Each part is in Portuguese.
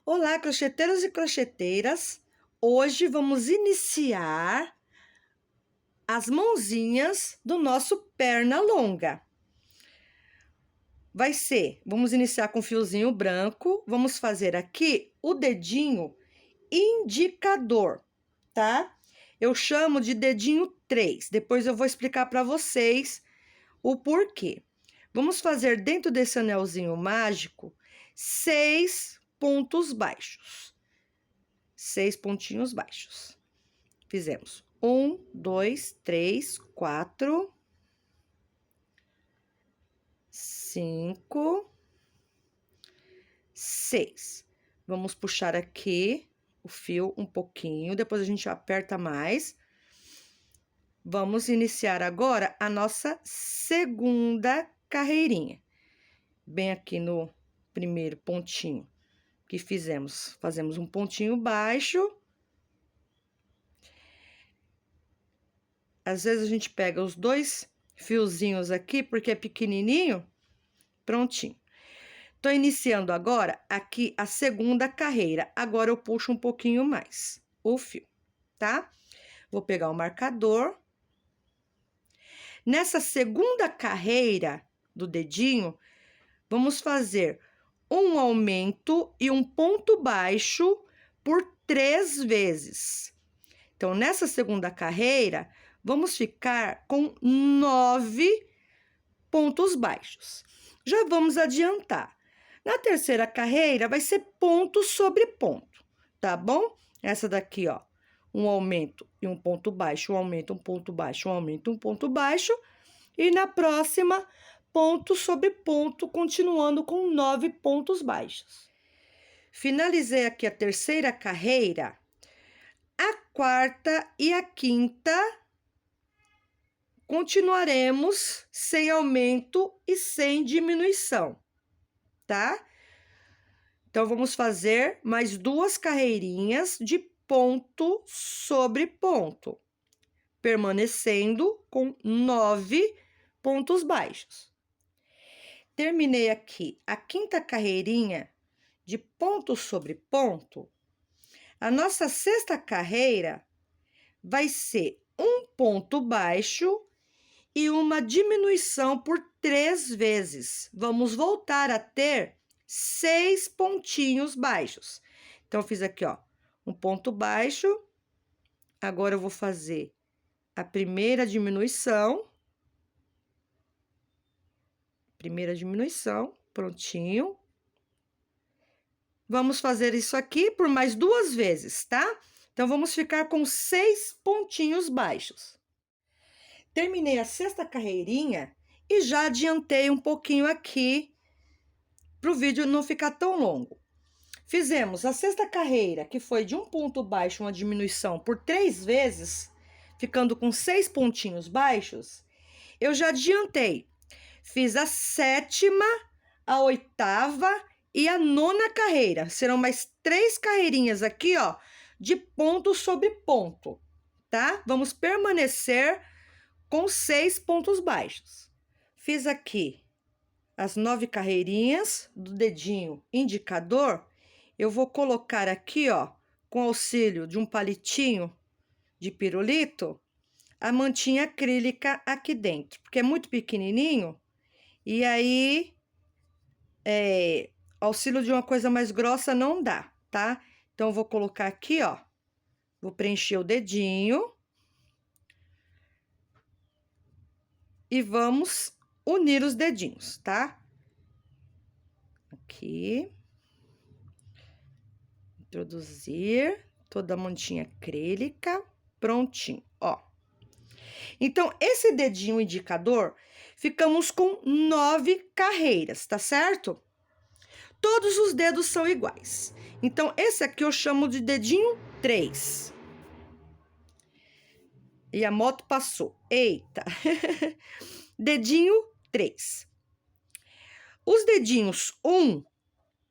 Olá, crocheteiros e crocheteiras! Hoje vamos iniciar as mãozinhas do nosso perna longa. Vamos iniciar com fiozinho branco, vamos fazer aqui o dedinho indicador, tá? Eu chamo de dedinho 3, depois eu vou explicar para vocês o porquê. Vamos fazer dentro desse anelzinho mágico 6 pontos baixos. 6 pontinhos baixos. Fizemos 1, 2, 3, 4, 5, 6. Vamos puxar aqui o fio um pouquinho, depois a gente aperta mais. Vamos iniciar agora a nossa segunda carreirinha. Bem aqui no primeiro pontinho que fazemos um pontinho baixo. Às vezes a gente pega os dois fiozinhos aqui, porque é pequenininho, prontinho. Tô iniciando agora aqui a segunda carreira. Agora eu puxo um pouquinho mais o fio, tá? Vou pegar o marcador. Nessa segunda carreira do dedinho, vamos fazer um aumento e um ponto baixo por 3 vezes. Então, nessa segunda carreira, vamos ficar com 9 pontos baixos. Já vamos adiantar. Na terceira carreira, vai ser ponto sobre ponto, tá bom? Essa daqui, ó, um aumento e um ponto baixo, um aumento, um ponto baixo, um aumento, um ponto baixo. E na próxima, ponto sobre ponto, continuando com 9 pontos baixos. Finalizei aqui a terceira carreira. A quarta e a quinta, continuaremos sem aumento e sem diminuição, tá? Então, vamos fazer mais 2 carreirinhas de ponto sobre ponto, permanecendo com 9 pontos baixos. Terminei aqui a quinta carreirinha de ponto sobre ponto. A nossa sexta carreira vai ser um ponto baixo e uma diminuição por 3 vezes. Vamos voltar a ter 6 pontinhos baixos. Então, eu fiz aqui, ó, um ponto baixo. Agora, eu vou fazer a primeira diminuição. Primeira diminuição, prontinho. Vamos fazer isso aqui por mais 2 vezes, tá? Então, vamos ficar com 6 pontinhos baixos. Terminei a sexta carreirinha e já adiantei um pouquinho aqui para o vídeo não ficar tão longo. Fizemos a sexta carreira, que foi de um ponto baixo, uma diminuição por 3 vezes, ficando com 6 pontinhos baixos. Eu já adiantei. Fiz a sétima, a oitava e a nona carreira. Serão mais 3 carreirinhas aqui, ó, de ponto sobre ponto, tá? Vamos permanecer com 6 pontos baixos. Fiz aqui as 9 carreirinhas do dedinho indicador. Eu vou colocar aqui, ó, com auxílio de um palitinho de pirulito, a mantinha acrílica aqui dentro, porque é muito pequenininho. E aí, auxílio de uma coisa mais grossa não dá, tá? Então, eu vou colocar aqui, ó, vou preencher o dedinho. E vamos unir os dedinhos, tá? Aqui. Introduzir toda a mantinha acrílica. Prontinho, ó. Então, esse dedinho indicador, ficamos com 9 carreiras, tá certo? Todos os dedos são iguais. Então, esse aqui eu chamo de dedinho 3. E a moto passou. Eita! Dedinho 3. Os dedinhos 1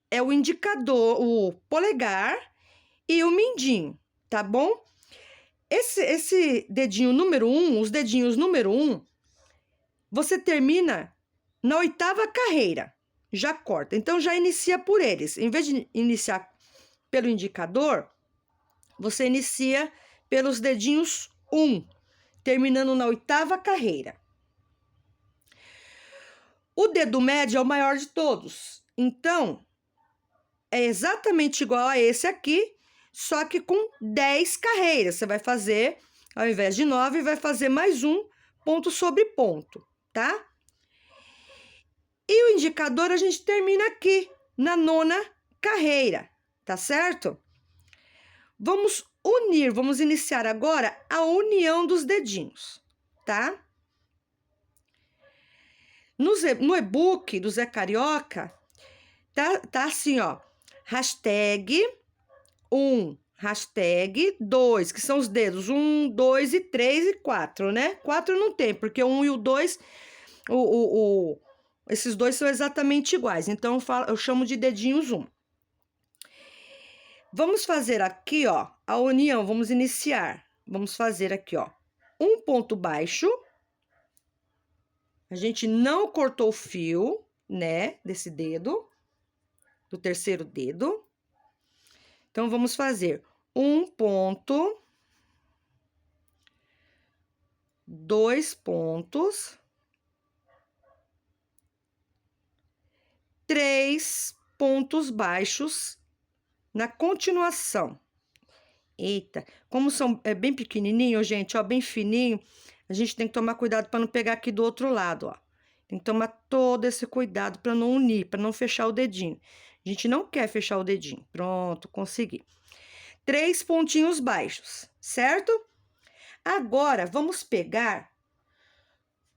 é o indicador, o polegar e o mindinho, tá bom? Esse dedinho número 1, os dedinhos número 1, você termina na 8ª carreira. Já corta. Então, já inicia por eles. Em vez de iniciar pelo indicador, você inicia pelos dedinhos 1, terminando na 8ª carreira. O dedo médio é o maior de todos. Então, é exatamente igual a esse aqui, só que com 10 carreiras. Você vai fazer, ao invés de 9, vai fazer mais um ponto sobre ponto, tá? E o indicador a gente termina aqui, na 9ª carreira, tá certo? Vamos unir, vamos iniciar agora a união dos dedinhos, tá? No e-book do Zé Carioca, tá assim, ó, hashtag 1, hashtag 2, que são os dedos 1, 2 e 3 e 4, né? 4 não tem, porque o 1 e o 2, esses dois são exatamente iguais, então eu chamo de dedinhos 1. Vamos fazer aqui, ó, a união, vamos iniciar. Vamos fazer aqui, ó, um ponto baixo. A gente não cortou o fio, né, desse dedo, do terceiro dedo. Então, vamos fazer um ponto, 2 pontos, 3 pontos baixos na continuação. Eita, como é bem pequenininho, gente, ó, bem fininho, a gente tem que tomar cuidado para não pegar aqui do outro lado, ó. Tem que tomar todo esse cuidado para não unir, para não fechar o dedinho. A gente não quer fechar o dedinho. Pronto, consegui. 3 pontinhos baixos, certo? Agora, vamos pegar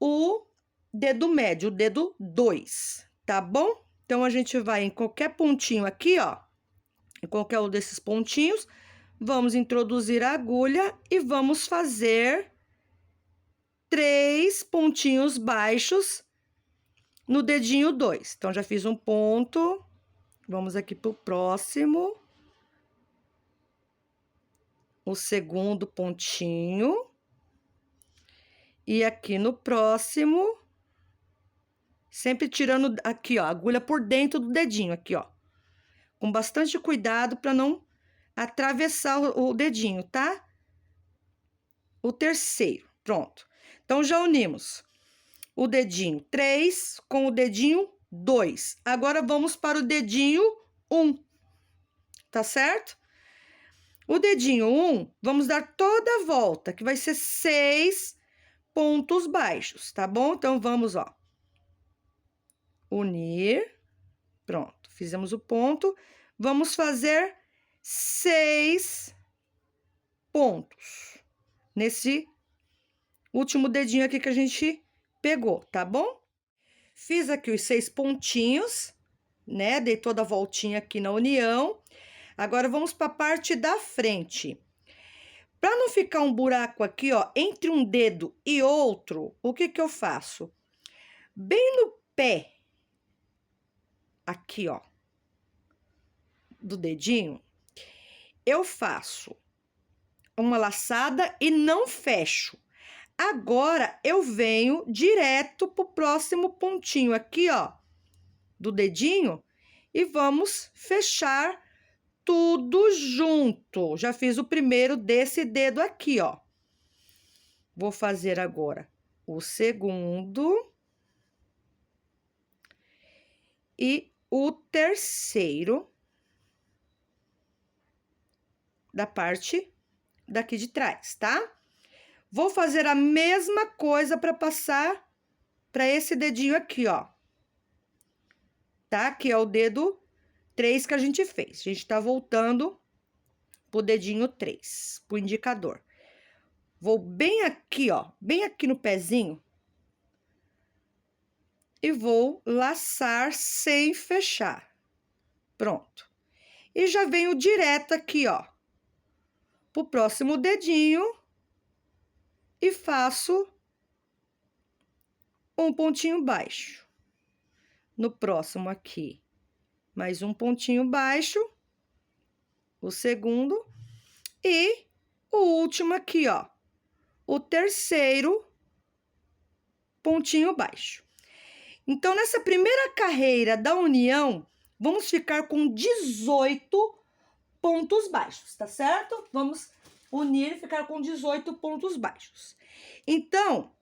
o dedo médio, o dedo 2, tá bom? Então, a gente vai em qualquer pontinho aqui, ó, em qualquer um desses pontinhos, vamos introduzir a agulha e vamos fazer 3 pontinhos baixos no dedinho 2. Então, já fiz um ponto, vamos aqui pro próximo. O segundo pontinho. E aqui no próximo, sempre tirando aqui, ó, a agulha por dentro do dedinho, aqui, ó. Com bastante cuidado para não atravessar o dedinho, tá? O terceiro, pronto. Então, já unimos o dedinho 3 com o dedinho 2. Agora, vamos para o dedinho 1, tá certo? O dedinho 1, vamos dar toda a volta, que vai ser 6 pontos baixos, tá bom? Então, vamos, ó, unir, pronto, fizemos o ponto. Vamos fazer 6 pontos nesse último dedinho aqui que a gente pegou, tá bom? Fiz aqui os 6 pontinhos, né? Dei toda a voltinha aqui na união. Agora, vamos para a parte da frente. Para não ficar um buraco aqui, ó, entre um dedo e outro, o que que eu faço? Bem no pé, aqui, ó, do dedinho, eu faço uma laçada e não fecho. Agora, eu venho direto pro próximo pontinho aqui, ó, do dedinho, e vamos fechar tudo junto. Já fiz o primeiro desse dedo aqui, ó. Vou fazer agora o segundo e o terceiro da parte daqui de trás, tá? Vou fazer a mesma coisa para passar para esse dedinho aqui, ó. Tá? Que é o dedo 3 que a gente fez. A gente tá voltando pro dedinho 3, pro indicador. Vou bem aqui, ó, bem aqui no pezinho. E vou laçar sem fechar. Pronto. E já venho direto aqui, ó, pro próximo dedinho. E faço um pontinho baixo. No próximo aqui, mais um pontinho baixo. O segundo. E o último aqui, ó, o terceiro pontinho baixo. Então, nessa primeira carreira da união, vamos ficar com 18 pontos baixos, tá certo? Vamos unir e ficar com 18 pontos baixos. Então,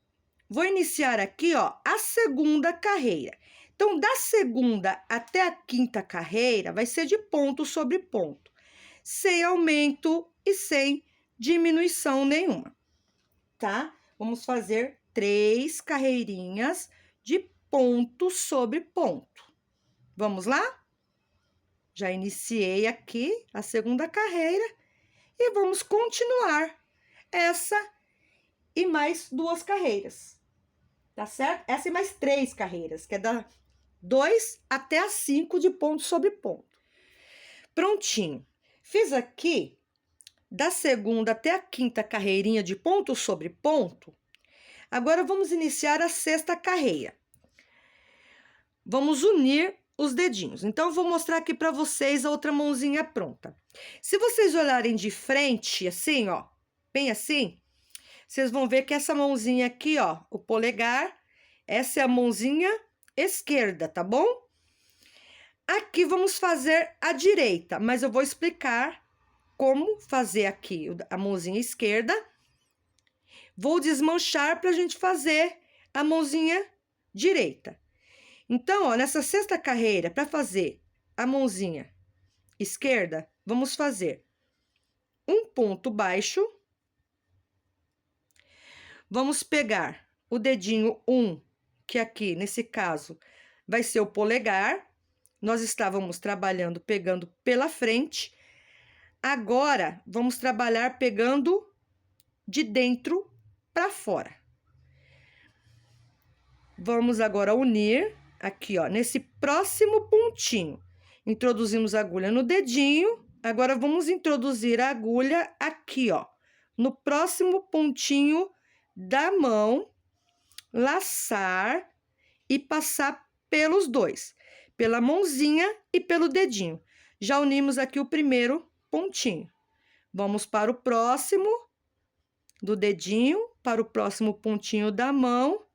vou iniciar aqui, ó, a segunda carreira. Então, da segunda até a quinta carreira, vai ser de ponto sobre ponto, sem aumento e sem diminuição nenhuma, tá? Vamos fazer 3 carreirinhas de ponto sobre ponto. Vamos lá? Já iniciei aqui a segunda carreira e vamos continuar essa e mais 2 carreiras, tá certo? Essa e mais 3 carreiras, que é da 2 até a 5 de ponto sobre ponto. Prontinho. Fiz aqui da segunda até a quinta carreirinha de ponto sobre ponto. Agora, vamos iniciar a sexta carreira. Vamos unir os dedinhos. Então, eu vou mostrar aqui para vocês a outra mãozinha pronta. Se vocês olharem de frente, assim, ó, bem assim, vocês vão ver que essa mãozinha aqui, ó, o polegar, essa é a mãozinha esquerda, tá bom? Aqui vamos fazer a direita, mas eu vou explicar como fazer aqui a mãozinha esquerda. Vou desmanchar para a gente fazer a mãozinha direita. Então, ó, nessa sexta carreira, para fazer a mãozinha esquerda, vamos fazer um ponto baixo. Vamos pegar o dedinho 1, que aqui, nesse caso, vai ser o polegar. Nós estávamos trabalhando pegando pela frente. Agora, vamos trabalhar pegando de dentro para fora. Vamos agora unir aqui, ó, nesse próximo pontinho. Introduzimos a agulha no dedinho. Agora, vamos introduzir a agulha aqui, ó, no próximo pontinho da mão, laçar e passar pelos dois, pela mãozinha e pelo dedinho. Já unimos aqui o primeiro pontinho. Vamos para o próximo do dedinho, para o próximo pontinho da mão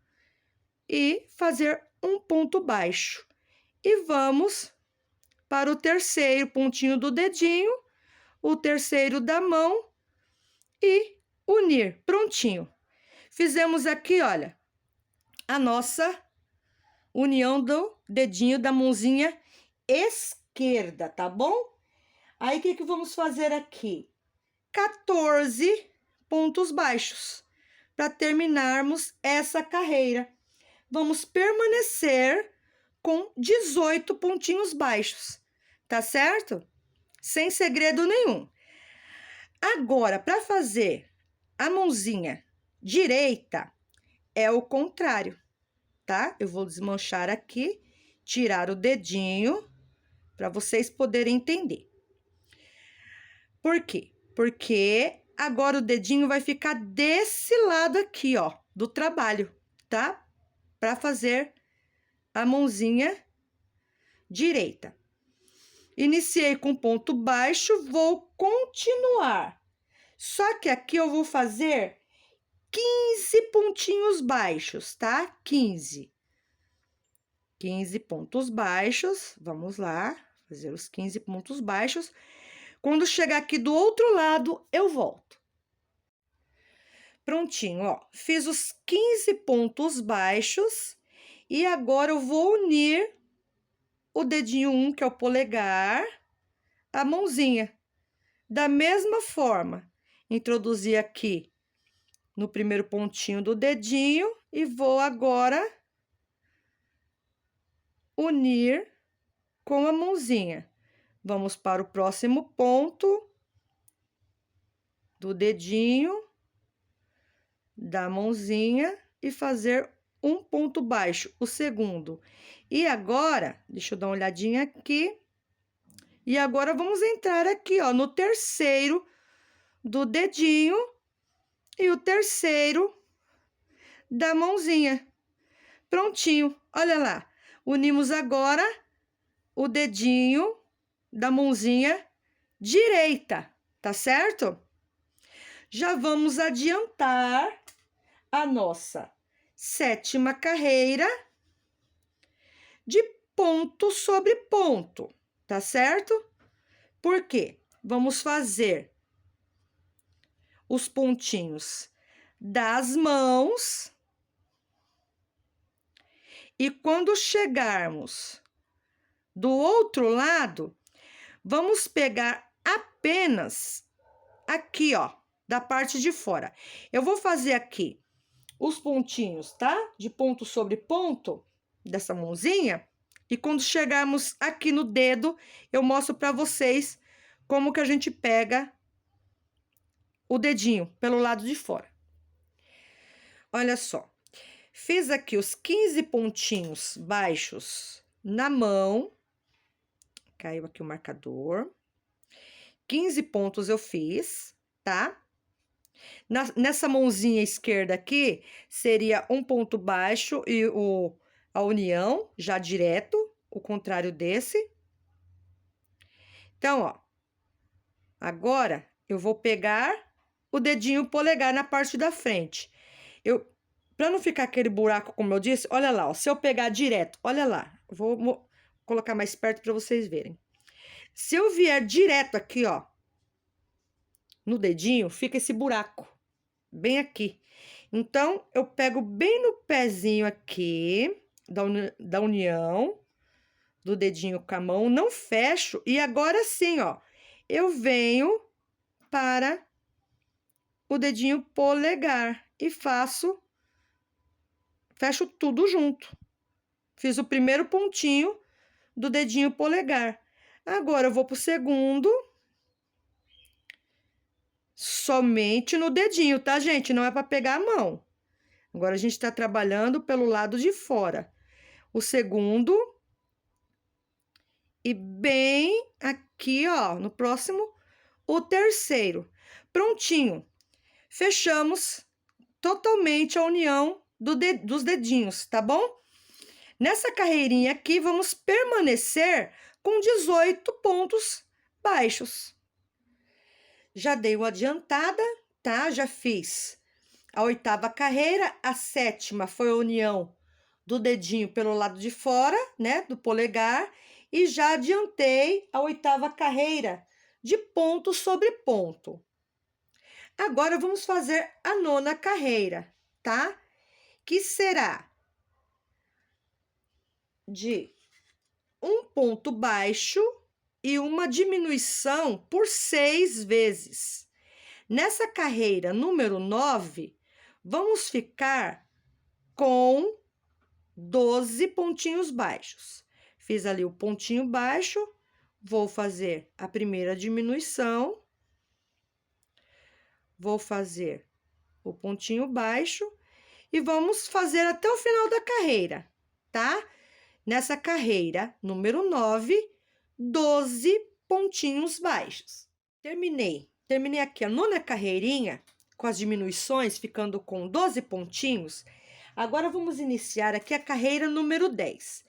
e fazer um ponto baixo. E vamos para o terceiro pontinho do dedinho, o terceiro da mão e unir. Prontinho. Fizemos aqui, olha, a nossa união do dedinho da mãozinha esquerda, tá bom? Aí, o que vamos fazer aqui? 14 pontos baixos para terminarmos essa carreira. Vamos permanecer com 18 pontinhos baixos, tá certo? Sem segredo nenhum. Agora, para fazer a mãozinha direita, é o contrário, tá? Eu vou desmanchar aqui, tirar o dedinho, para vocês poderem entender. Por quê? Porque agora o dedinho vai ficar desse lado aqui, ó, do trabalho, tá? Para fazer a mãozinha direita. Iniciei com ponto baixo, vou continuar. Só que aqui eu vou fazer 15 pontinhos baixos, tá? 15 pontos baixos. Vamos lá, fazer os 15 pontos baixos. Quando chegar aqui do outro lado, eu volto. Prontinho, ó. Fiz os 15 pontos baixos e agora eu vou unir o dedinho 1, que é o polegar, a mãozinha. Da mesma forma, introduzir aqui no primeiro pontinho do dedinho e vou agora unir com a mãozinha. Vamos para o próximo ponto do dedinho, da mãozinha e fazer um ponto baixo, o segundo. E agora, deixa eu dar uma olhadinha aqui. E agora, vamos entrar aqui, ó, no terceiro do dedinho e o terceiro da mãozinha. Prontinho, olha lá. Unimos agora o dedinho da mãozinha direita, tá certo? já vamos adiantar a nossa 7ª carreira de ponto sobre ponto, tá certo? Por quê? Vamos fazer os pontinhos das mãos. E quando chegarmos do outro lado, vamos pegar apenas aqui, ó, da parte de fora. Eu vou fazer aqui os pontinhos, tá? De ponto sobre ponto dessa mãozinha. E quando chegarmos aqui no dedo, eu mostro para vocês como que a gente pega o dedinho pelo lado de fora. Olha só. Fiz aqui os 15 pontinhos baixos na mão. Caiu aqui o marcador. 15 pontos eu fiz, tá? Nessa mãozinha esquerda aqui, seria um ponto baixo e a união, já direto, o contrário desse. Então, ó, agora eu vou pegar o dedinho polegar na parte da frente. Para não ficar aquele buraco, como eu disse, olha lá, ó, se eu pegar direto, olha lá, vou colocar mais perto para vocês verem. Se eu vier direto aqui, ó, no dedinho, fica esse buraco, bem aqui. Então, eu pego bem no pezinho aqui, da união, do dedinho com a mão, não fecho, e agora sim, ó, eu venho para o dedinho polegar e fecho tudo junto. Fiz o primeiro pontinho do dedinho polegar. Agora, eu vou pro segundo, somente no dedinho, tá, gente? Não é para pegar a mão. Agora, a gente tá trabalhando pelo lado de fora. O segundo. E bem aqui, ó, no próximo, o terceiro. Prontinho. Fechamos totalmente a união dos dedinhos, tá bom? Nessa carreirinha aqui, vamos permanecer com 18 pontos baixos. Já dei uma adiantada, tá? Já fiz a 8ª carreira, a 7ª foi a união do dedinho pelo lado de fora, né? Do polegar, e já adiantei a 8ª carreira de ponto sobre ponto. Agora, vamos fazer a 9ª carreira, tá? Que será de um ponto baixo e uma diminuição por 6 vezes. Nessa carreira número 9, vamos ficar com 12 pontinhos baixos. Fiz ali o pontinho baixo, vou fazer a primeira diminuição, vou fazer o pontinho baixo e vamos fazer até o final da carreira, tá? Nessa carreira número 9, 12 pontinhos baixos. Terminei aqui a 9ª carreirinha com as diminuições, ficando com 12 pontinhos. Agora, vamos iniciar aqui a carreira número 10.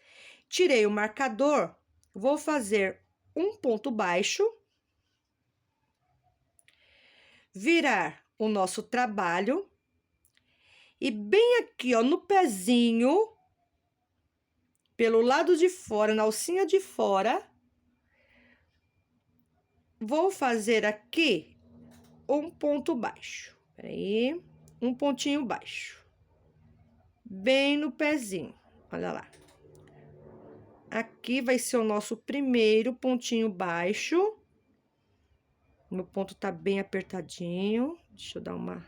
Tirei o marcador, vou fazer um ponto baixo, virar o nosso trabalho e bem aqui, ó, no pezinho, pelo lado de fora, na alcinha de fora, vou fazer aqui um ponto baixo. Peraí, um pontinho baixo. Bem no pezinho, olha lá. Aqui vai ser o nosso primeiro pontinho baixo. Meu ponto tá bem apertadinho. Deixa eu dar uma...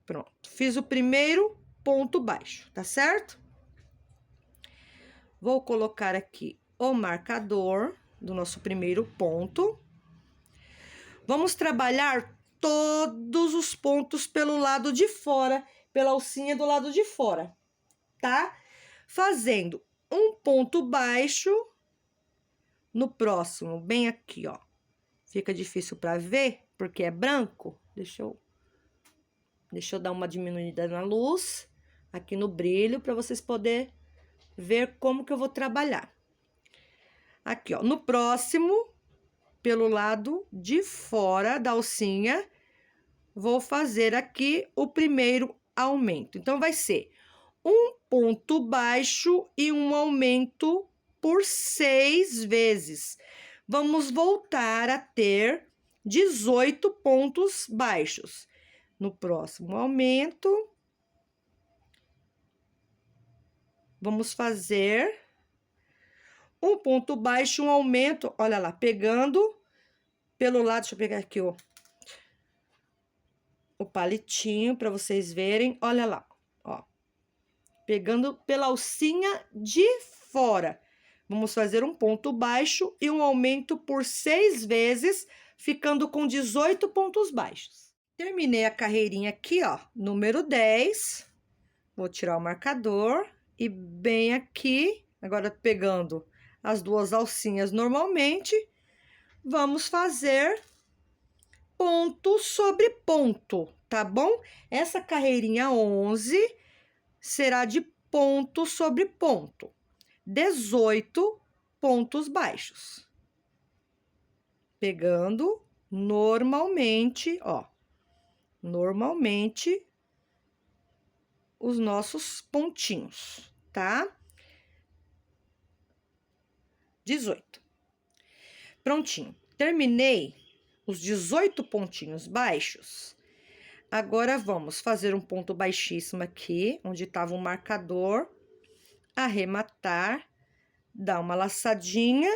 Pronto. Fiz o primeiro ponto baixo, tá certo? Vou colocar aqui o marcador do nosso primeiro ponto. Vamos trabalhar todos os pontos pelo lado de fora, pela alcinha do lado de fora, tá? Fazendo um ponto baixo no próximo, bem aqui, ó. Fica difícil para ver, porque é branco. Deixa eu dar uma diminuída na luz, aqui no brilho, para vocês poderem ver como que eu vou trabalhar. Aqui, ó, no próximo, pelo lado de fora da alcinha, vou fazer aqui o primeiro aumento. Então, vai ser um ponto baixo e um aumento por 6 vezes. Vamos voltar a ter 18 pontos baixos. No próximo aumento, vamos fazer um ponto baixo, um aumento, olha lá, pegando pelo lado, deixa eu pegar aqui o palitinho para vocês verem, olha lá, ó. Pegando pela alcinha de fora. Vamos fazer um ponto baixo e um aumento por 6 vezes, ficando com 18 pontos baixos. Terminei a carreirinha aqui, ó, número 10. Vou tirar o marcador e bem aqui, agora pegando as duas alcinhas normalmente, vamos fazer ponto sobre ponto, tá bom? Essa carreirinha 11 será de ponto sobre ponto. 18 pontos baixos. Pegando normalmente, ó, normalmente os nossos pontinhos, tá? 18. Prontinho. Terminei os 18 pontinhos baixos. Agora, vamos fazer um ponto baixíssimo aqui, onde estava um marcador, arrematar, dar uma laçadinha,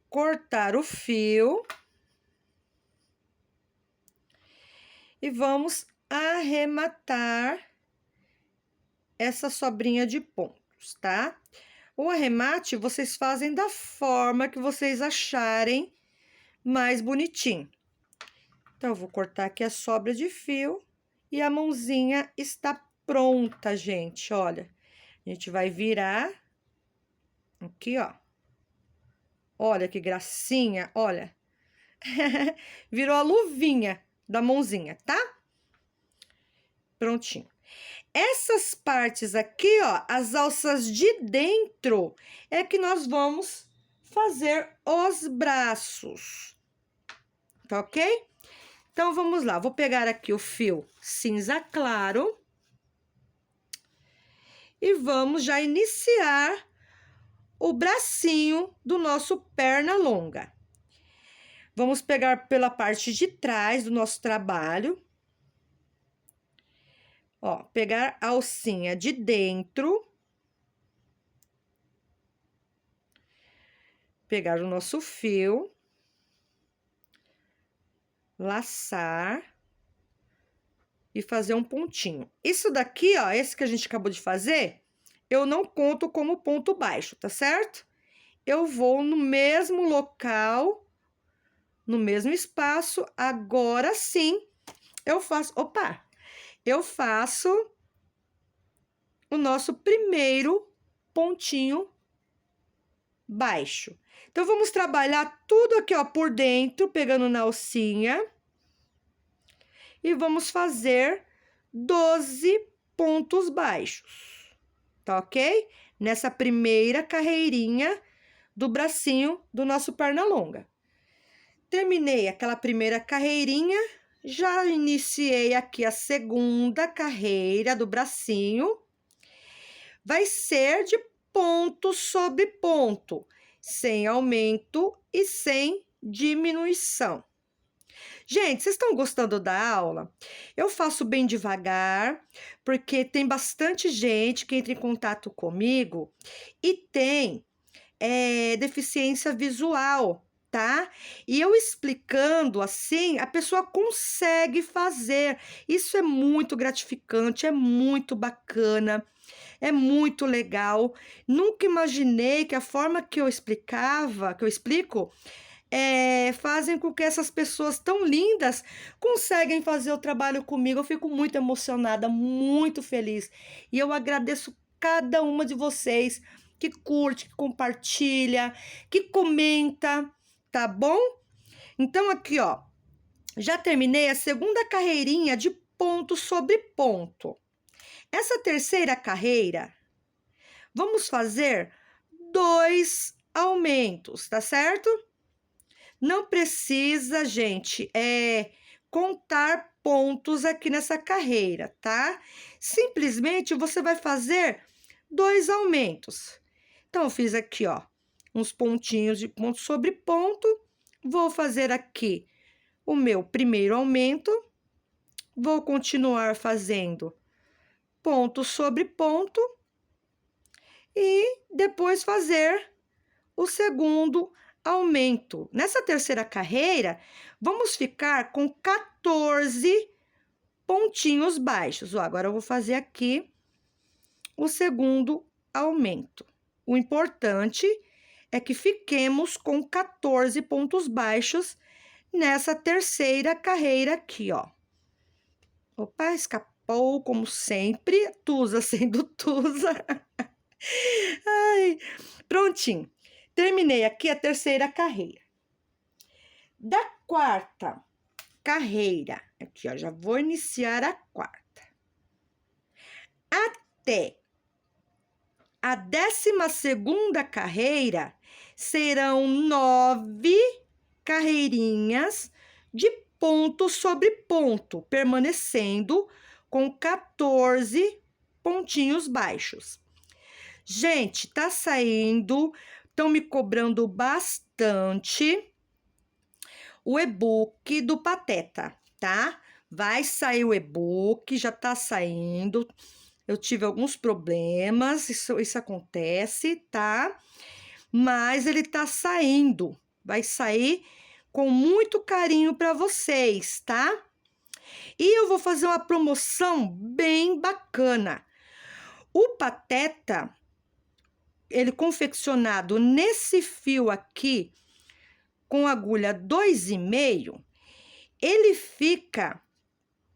cortar o fio e vamos arrematar essa sobrinha de pontos, tá? O arremate vocês fazem da forma que vocês acharem mais bonitinho. Então, eu vou cortar aqui a sobra de fio e a mãozinha está pronta, gente, olha. A gente vai virar aqui, ó. Olha que gracinha, olha. Virou a luvinha da mãozinha, tá? Prontinho. Essas partes aqui, ó, as alças de dentro, é que nós vamos fazer os braços, tá ok? Então, vamos lá, vou pegar aqui o fio cinza claro e vamos já iniciar o bracinho do nosso perna longa. Vamos pegar pela parte de trás do nosso trabalho. Ó, pegar a alcinha de dentro. Pegar o nosso fio. Laçar. E fazer um pontinho. Isso daqui, ó, esse que a gente acabou de fazer, eu não conto como ponto baixo, tá certo? Eu vou no mesmo local, no mesmo espaço, agora sim, eu faço... Opa! Eu faço o nosso primeiro pontinho baixo. Então, vamos trabalhar tudo aqui, ó, por dentro, pegando na alcinha. E vamos fazer 12 pontos baixos, tá ok? Nessa primeira carreirinha do bracinho do nosso perna longa. Terminei aquela primeira carreirinha, já iniciei aqui a segunda carreira do bracinho. Vai ser de ponto sobre ponto, sem aumento e sem diminuição. Gente, vocês estão gostando da aula? Eu faço bem devagar, porque tem bastante gente que entra em contato comigo e tem deficiência visual, tá? E eu explicando assim, a pessoa consegue fazer. Isso é muito gratificante, é muito bacana, é muito legal. Nunca imaginei que a forma que eu explicava, que eu explico, fazem com que essas pessoas tão lindas conseguem fazer o trabalho comigo. Eu fico muito emocionada, muito feliz. E eu agradeço cada uma de vocês que curte, que compartilha, que comenta, tá bom? Então, aqui, ó, já terminei a segunda carreirinha de ponto sobre ponto. Essa terceira carreira, vamos fazer 2 aumentos, tá certo? Não precisa, gente, contar pontos aqui nessa carreira, tá? Simplesmente você vai fazer 2 aumentos. Então, eu fiz aqui, ó, uns pontinhos de ponto sobre ponto. Vou fazer aqui o meu primeiro aumento. Vou continuar fazendo ponto sobre ponto. E depois fazer o segundo aumento. Nessa terceira carreira, vamos ficar com 14 pontinhos baixos. Ó, agora eu vou fazer aqui o segundo aumento. O importante é que fiquemos com 14 pontos baixos nessa terceira carreira aqui, ó. Opa, escapou, como sempre, Tusa sendo Tusa. Ai, prontinho. Terminei aqui a terceira carreira. Da quarta carreira, aqui, ó, já vou iniciar a quarta. Até a 12ª carreira, serão 9 carreirinhas de ponto sobre ponto, permanecendo com 14 pontinhos baixos. Gente, tá saindo, estão me cobrando bastante o e-book do Pateta, tá? Vai sair o e-book, já tá saindo. Eu tive alguns problemas, isso acontece, tá? Mas ele tá saindo, vai sair com muito carinho para vocês, tá? E eu vou fazer uma promoção bem bacana. O Pateta, ele confeccionado nesse fio aqui, com agulha 2,5, ele fica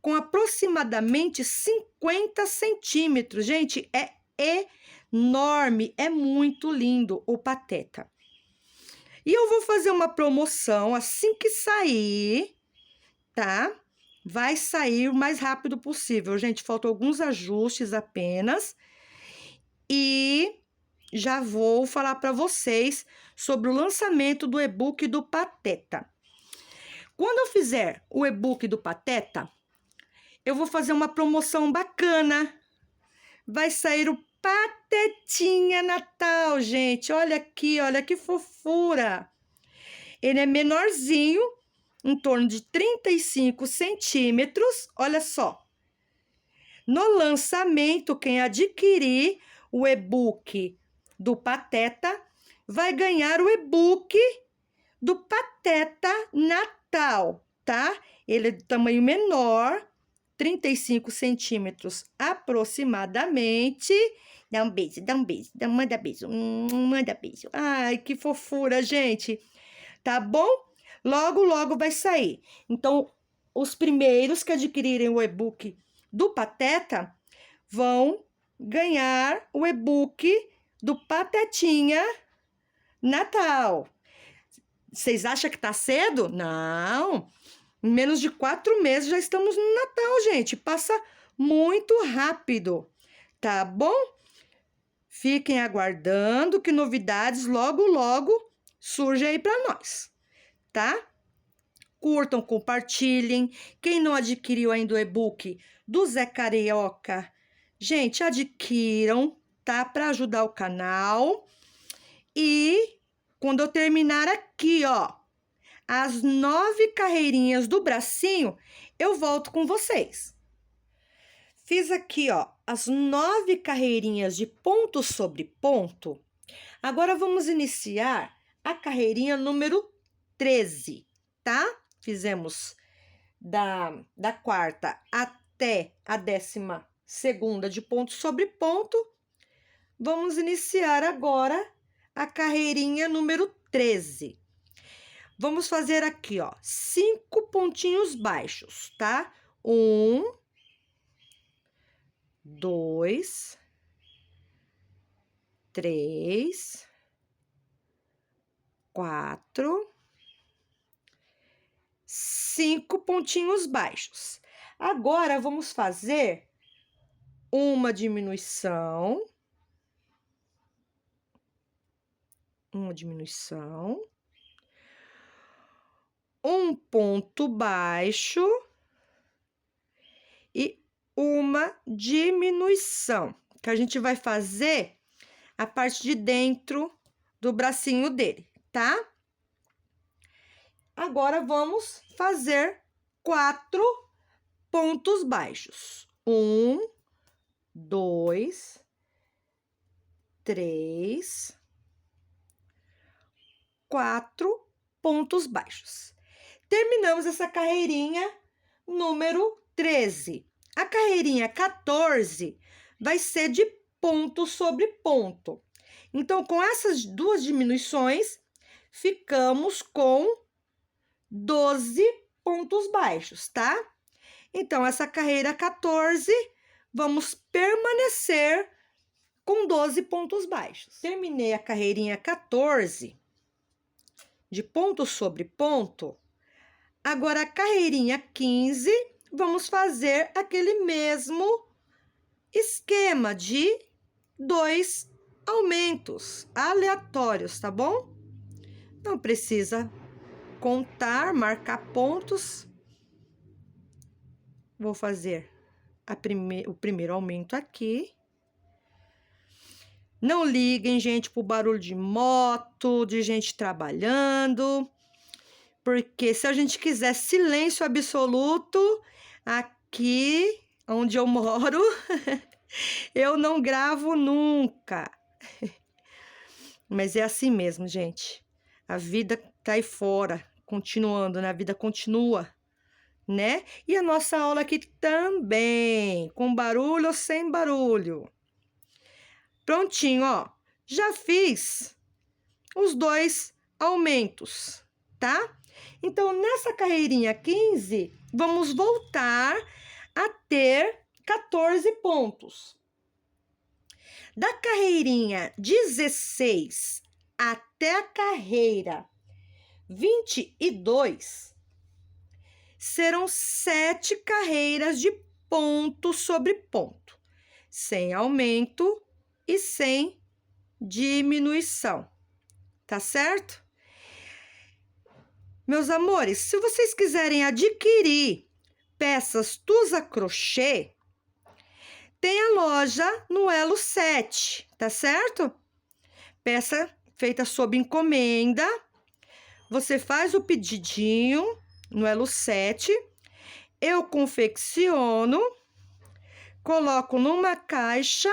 com aproximadamente 50 centímetros. Gente, é enorme, é muito lindo o Pateta. E eu vou fazer uma promoção assim que sair, tá? Vai sair o mais rápido possível, gente. Faltam alguns ajustes apenas. E já vou falar para vocês sobre o lançamento do e-book do Pateta. Quando eu fizer o e-book do Pateta, eu vou fazer uma promoção bacana. Vai sair o Patetinha Natal, gente. Olha aqui, olha que fofura. Ele é menorzinho, em torno de 35 centímetros. Olha só. No lançamento, quem adquirir o e-book do Pateta vai ganhar o e-book do Pateta Natal, tá? Ele é de tamanho menor, 35 centímetros aproximadamente. Dá um beijo, manda beijo, manda beijo. Ai, que fofura, gente. Tá bom? Logo, logo vai sair. Então, os primeiros que adquirirem o e-book do Pateta vão ganhar o e-book do Patetinha Natal. Vocês acham que tá cedo? Não. Em menos de 4 meses já estamos no Natal, gente. Passa muito rápido, tá bom? Fiquem aguardando que novidades logo, logo surgem aí para nós, tá? Curtam, compartilhem. Quem não adquiriu ainda o e-book do Zé Carioca, gente, adquiram, tá? Para ajudar o canal. E quando eu terminar aqui, ó, as 9 carreirinhas do bracinho, eu volto com vocês. Fiz aqui, ó, as 9 carreirinhas de ponto sobre ponto. Agora, vamos iniciar a carreirinha número 13, tá? Fizemos da quarta até a 12ª de ponto sobre ponto. Vamos iniciar agora a carreirinha número 13. Vamos fazer aqui, ó, 5 pontinhos baixos, tá? 1, 2, 3, 4, 5 pontinhos baixos. Agora, vamos fazer uma diminuição. Um ponto baixo e uma diminuição, que a gente vai fazer a parte de dentro do bracinho dele, tá? Agora, vamos fazer 4 pontos baixos. 1, 2, 3, 4 pontos baixos. Terminamos essa carreirinha número 13. A carreirinha 14 vai ser de ponto sobre ponto. Então, com essas duas diminuições, ficamos com 12 pontos baixos, tá? Então, essa carreira 14, vamos permanecer com 12 pontos baixos. Terminei a carreirinha 14 de ponto sobre ponto. Agora, a carreirinha 15, vamos fazer aquele mesmo esquema de 2 aumentos aleatórios, tá bom? Não precisa contar, marcar pontos. Vou fazer o primeiro aumento aqui. Não liguem, gente, pro barulho de moto, de gente trabalhando, porque se a gente quiser silêncio absoluto, aqui onde eu moro, eu não gravo nunca. Mas é assim mesmo, gente. A vida tá aí fora, continuando, né? A vida continua, né? E a nossa aula aqui também, com barulho ou sem barulho. Prontinho, ó. Já fiz os 2 aumentos, tá? Então, nessa carreirinha 15, vamos voltar a ter 14 pontos. Da carreirinha 16 até a carreira 22, serão 7 carreiras de ponto sobre ponto, sem aumento e sem diminuição, tá certo? Meus amores, se vocês quiserem adquirir peças Tusa Crochê, tem a loja no Elo 7, tá certo? Peça feita sob encomenda. Você faz o pedidinho no Elo 7, eu confecciono, coloco numa caixa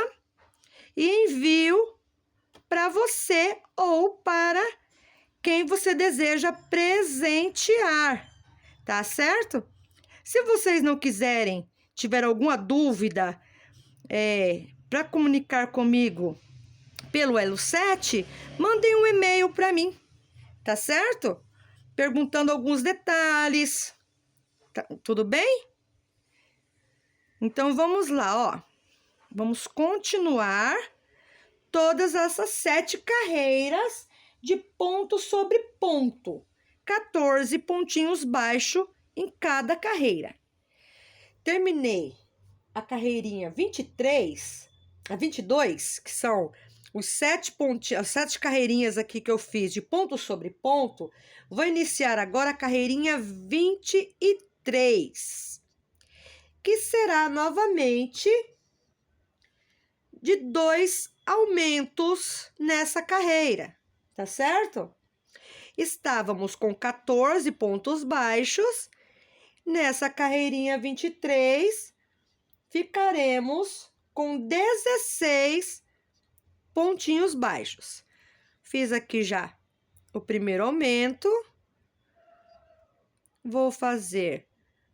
e envio para você ou para quem você deseja presentear, tá certo? Se vocês não quiserem, tiver alguma dúvida, para comunicar comigo pelo Elo 7, mandem um e-mail para mim, tá certo? Perguntando alguns detalhes, tá, tudo bem? Então, vamos lá, ó. Vamos continuar todas essas 7 carreiras de ponto sobre ponto. 14 pontinhos baixos em cada carreira. Terminei a carreirinha 23, a 22, que são os 7 pontinhos, as 7 carreirinhas aqui que eu fiz de ponto sobre ponto. Vou iniciar agora a carreirinha 23, que será novamente de 2 aumentos nessa carreira, tá certo? Estávamos com 14 pontos baixos. Nessa carreirinha 23, ficaremos com 16 pontinhos baixos. Fiz aqui já o primeiro aumento. Vou fazer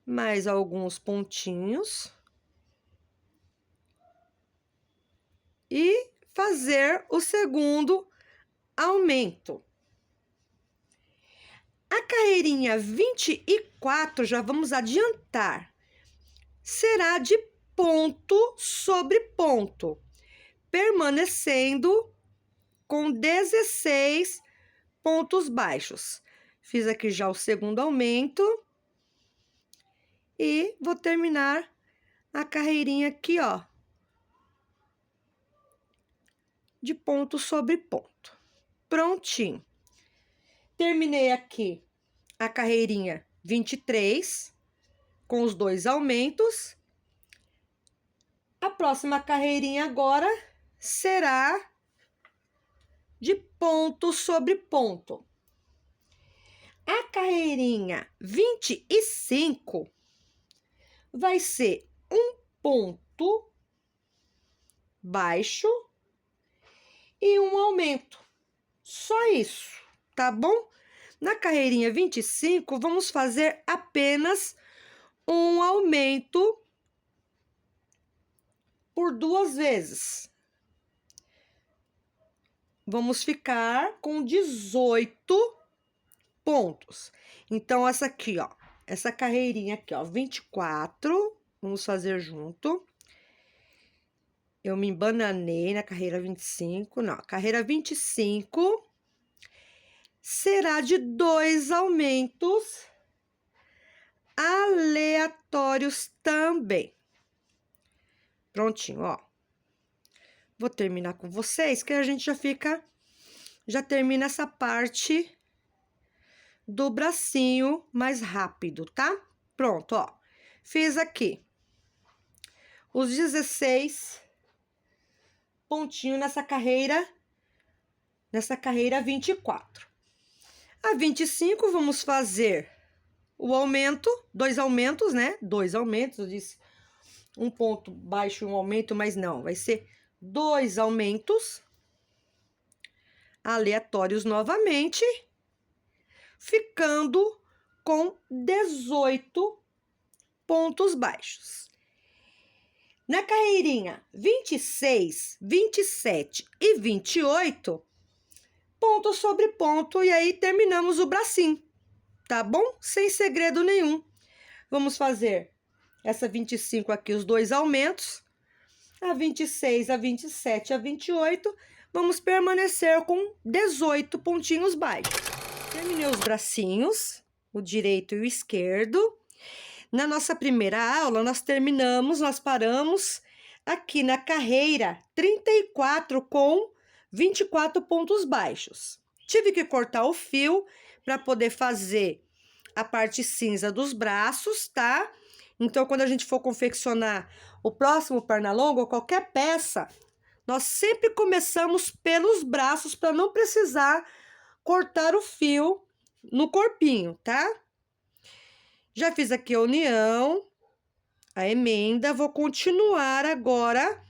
mais alguns pontinhos. E fazer o segundo aumento. A carreirinha 24, já vamos adiantar, será de ponto sobre ponto, permanecendo com 16 pontos baixos. Fiz aqui já o segundo aumento e vou terminar a carreirinha aqui, ó, de ponto sobre ponto. Prontinho. Terminei aqui a carreirinha 23, com os 2 aumentos. A próxima carreirinha agora será de ponto sobre ponto. A carreirinha 25 vai ser um ponto baixo e um aumento. Só isso, tá bom? Na carreirinha 25, vamos fazer apenas um aumento por 2 vezes. Vamos ficar com 18 pontos. Então, essa aqui, ó, essa carreirinha aqui, ó, 24, vamos fazer junto. Eu me embananei na carreira 25, não, a carreira 25 será de 2 aumentos aleatórios também. Prontinho, ó. Vou terminar com vocês, que a gente já termina essa parte do bracinho mais rápido, tá? Pronto, ó. Fiz aqui os 16 pontinhos nessa carreira 24. A 25, vamos fazer o aumento, 2 aumentos, né? 2 aumentos, eu disse um ponto baixo e um aumento, mas não, vai ser 2 aumentos aleatórios novamente, ficando com 18 pontos baixos. Na carreirinha 26, 27 e 28, ponto sobre ponto, e aí terminamos o bracinho, tá bom? Sem segredo nenhum. Vamos fazer essa 25 aqui, os 2 aumentos. A 26, a 27, a 28, vamos permanecer com 18 pontinhos baixos. Terminei os bracinhos, o direito e o esquerdo. Na nossa primeira aula, nós paramos aqui na carreira 34 com 24 pontos baixos. Tive que cortar o fio para poder fazer a parte cinza dos braços, tá? Então, quando a gente for confeccionar o próximo Pernalonga ou qualquer peça, nós sempre começamos pelos braços para não precisar cortar o fio no corpinho, tá? Já fiz aqui a união, a emenda, vou continuar agora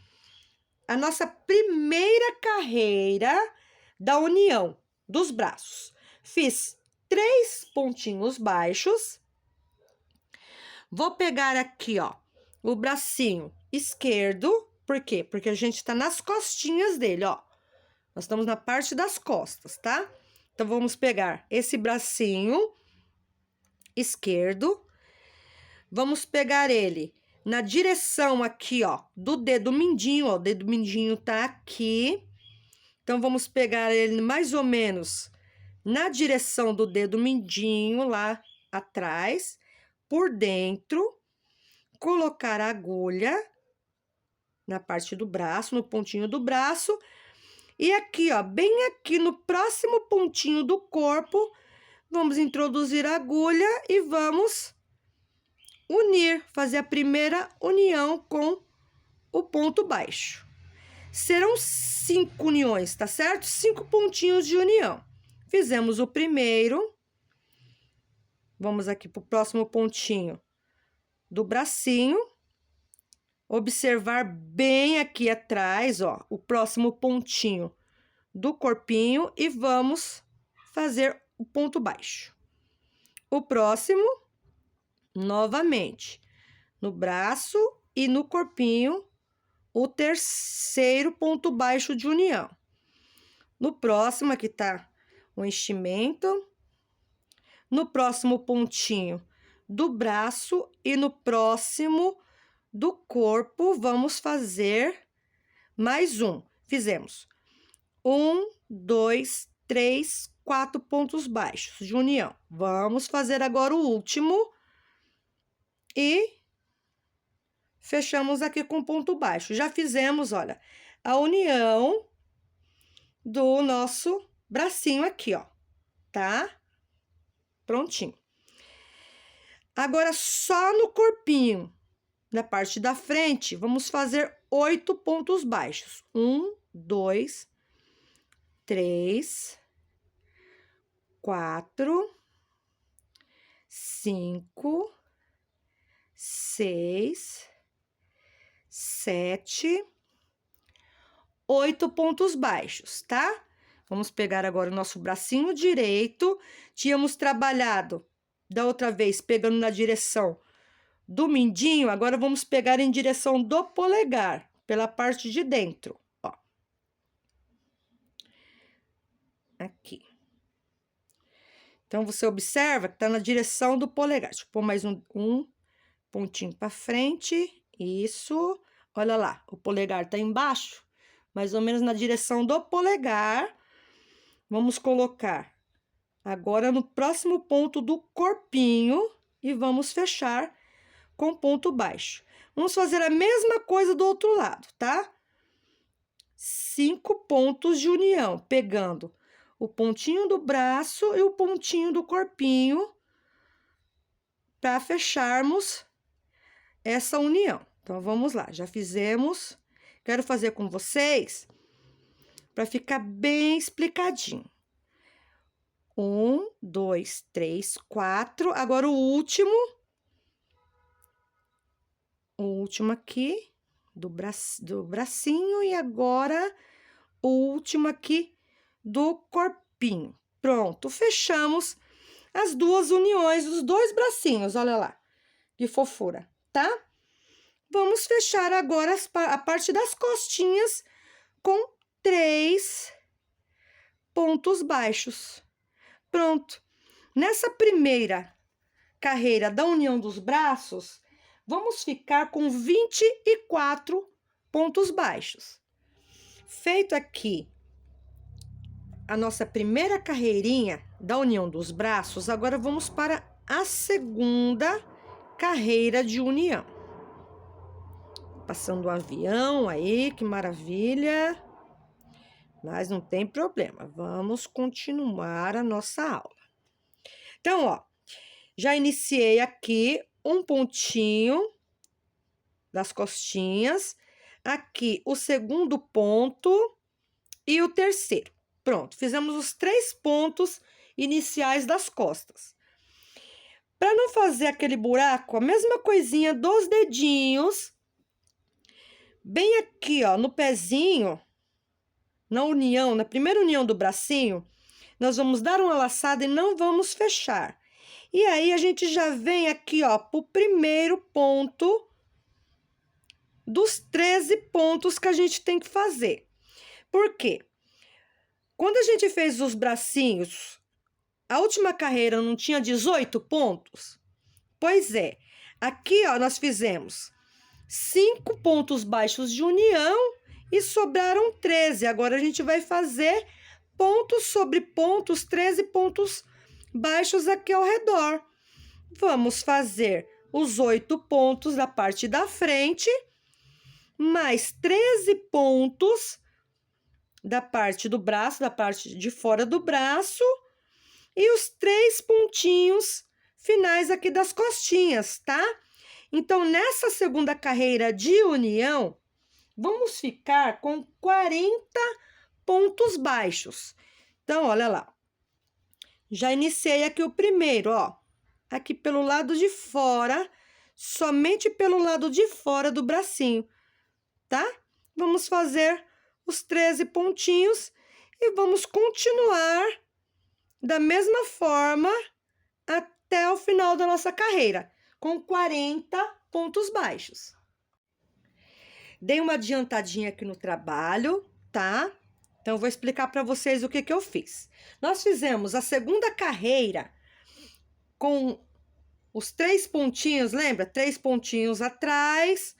a nossa primeira carreira da união dos braços. Fiz 3 pontinhos baixos. Vou pegar aqui, ó, o bracinho esquerdo. Por quê? Porque a gente tá nas costinhas dele, ó. Nós estamos na parte das costas, tá? Então, vamos pegar esse bracinho esquerdo. Vamos pegar ele na direção aqui, ó, do dedo mindinho, ó. O dedo mindinho tá aqui. Então, vamos pegar ele mais ou menos na direção do dedo mindinho, lá atrás, por dentro. Colocar a agulha na parte do braço, no pontinho do braço. E aqui, ó, bem aqui no próximo pontinho do corpo, vamos introduzir a agulha e vamos unir, fazer a primeira união com o ponto baixo. Serão 5 uniões, tá certo? 5 pontinhos de união. Fizemos o primeiro. Vamos aqui pro próximo pontinho do bracinho. Observar bem aqui atrás, ó, o próximo pontinho do corpinho e vamos fazer o ponto baixo. O próximo, novamente, no braço e no corpinho, o terceiro ponto baixo de união. No próximo, aqui tá o enchimento. No próximo pontinho do braço e no próximo do corpo, vamos fazer mais um. Fizemos 1, 2, 3, 4 pontos baixos de união. Vamos fazer agora o último e fechamos aqui com ponto baixo. Já fizemos, olha, a união do nosso bracinho aqui, ó, tá? Prontinho. Agora, só no corpinho, na parte da frente, vamos fazer 8 pontos baixos. 1, 2, 3, 4, 5, 6, 7, 8 pontos baixos, tá? Vamos pegar agora o nosso bracinho direito. Tínhamos trabalhado da outra vez pegando na direção do mindinho, agora vamos pegar em direção do polegar, pela parte de dentro, ó. Aqui. Então, você observa que tá na direção do polegar. Deixa eu pôr mais um pontinho pra frente. Isso. Olha lá, o polegar tá embaixo, mais ou menos na direção do polegar. Vamos colocar agora no próximo ponto do corpinho e vamos fechar com ponto baixo. Vamos fazer a mesma coisa do outro lado, tá? 5 pontos de união, pegando o pontinho do braço e o pontinho do corpinho para fecharmos essa união. Então, vamos lá, já fizemos. Quero fazer com vocês para ficar bem explicadinho. 1, 2, 3, 4. Agora, o último aqui do bracinho e agora o último aqui do corpinho. Pronto, fechamos as duas uniões dos dois bracinhos, olha lá, que fofura, tá? Vamos fechar agora a parte das costinhas com 3 pontos baixos. Pronto. Nessa primeira carreira da união dos braços, vamos ficar com 24 pontos baixos. Feito aqui a nossa primeira carreirinha da união dos braços, agora vamos para a segunda carreira de união. Passando o avião aí, que maravilha. Mas não tem problema, vamos continuar a nossa aula. Então, ó, já iniciei aqui um pontinho das costinhas, aqui o segundo ponto e o terceiro. Pronto, fizemos os 3 pontos iniciais das costas. Para não fazer aquele buraco, a mesma coisinha dos dedinhos, bem aqui, ó, no pezinho, na união, na primeira união do bracinho, nós vamos dar uma laçada e não vamos fechar. E aí, a gente já vem aqui, ó, pro primeiro ponto dos 13 pontos que a gente tem que fazer. Por quê? Quando a gente fez os bracinhos, a última carreira não tinha 18 pontos? Pois é, aqui, ó, nós fizemos 5 pontos baixos de união e sobraram 13. Agora, a gente vai fazer pontos sobre pontos, 13 pontos baixos aqui ao redor. Vamos fazer os 8 pontos da parte da frente, mais 13 pontos da parte do braço, da parte de fora do braço, e os 3 pontinhos finais aqui das costinhas, tá? Então, nessa segunda carreira de união, vamos ficar com 40 pontos baixos. Então, olha lá. Já iniciei aqui o primeiro, ó. Aqui pelo lado de fora, somente pelo lado de fora do bracinho, tá? Vamos fazer os 13 pontinhos e vamos continuar da mesma forma até o final da nossa carreira, com 40 pontos baixos. Dei uma adiantadinha aqui no trabalho, tá? Então, eu vou explicar para vocês o que eu fiz. Nós fizemos a segunda carreira com os 3 pontinhos, lembra? 3 pontinhos atrás,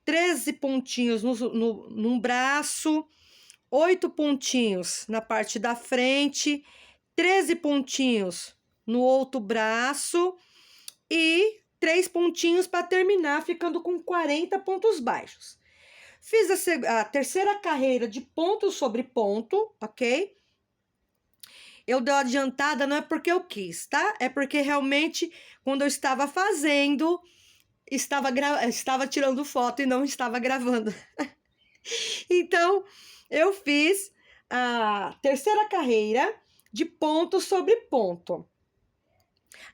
13 pontinhos num braço, 8 pontinhos na parte da frente, 13 pontinhos no outro braço e 3 pontinhos para terminar, ficando com 40 pontos baixos. Fiz a terceira carreira de ponto sobre ponto, ok? Eu dei uma adiantada, não é porque eu quis, tá? É porque realmente, quando eu estava fazendo, estava tirando foto e não estava gravando. Então, eu fiz a terceira carreira de ponto sobre ponto.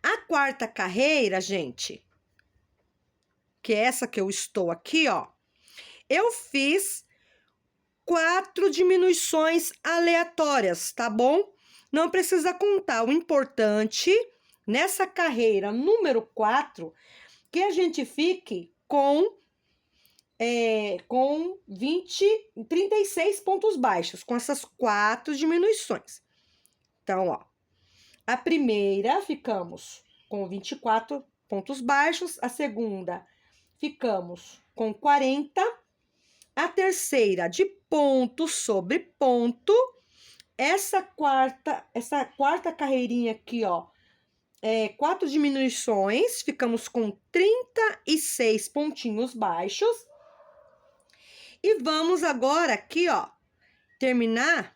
A quarta carreira, gente, que é essa que eu estou aqui, ó, eu fiz 4 diminuições aleatórias, tá bom? Não precisa contar. O importante nessa carreira número 4 que a gente fique com 36 pontos baixos, com essas 4 diminuições. Então, ó, a primeira ficamos com 24 pontos baixos, a segunda ficamos com 40, a terceira de ponto sobre ponto, essa quarta carreirinha aqui, ó, 4 diminuições, ficamos com 36 pontinhos baixos. E vamos agora aqui, ó, terminar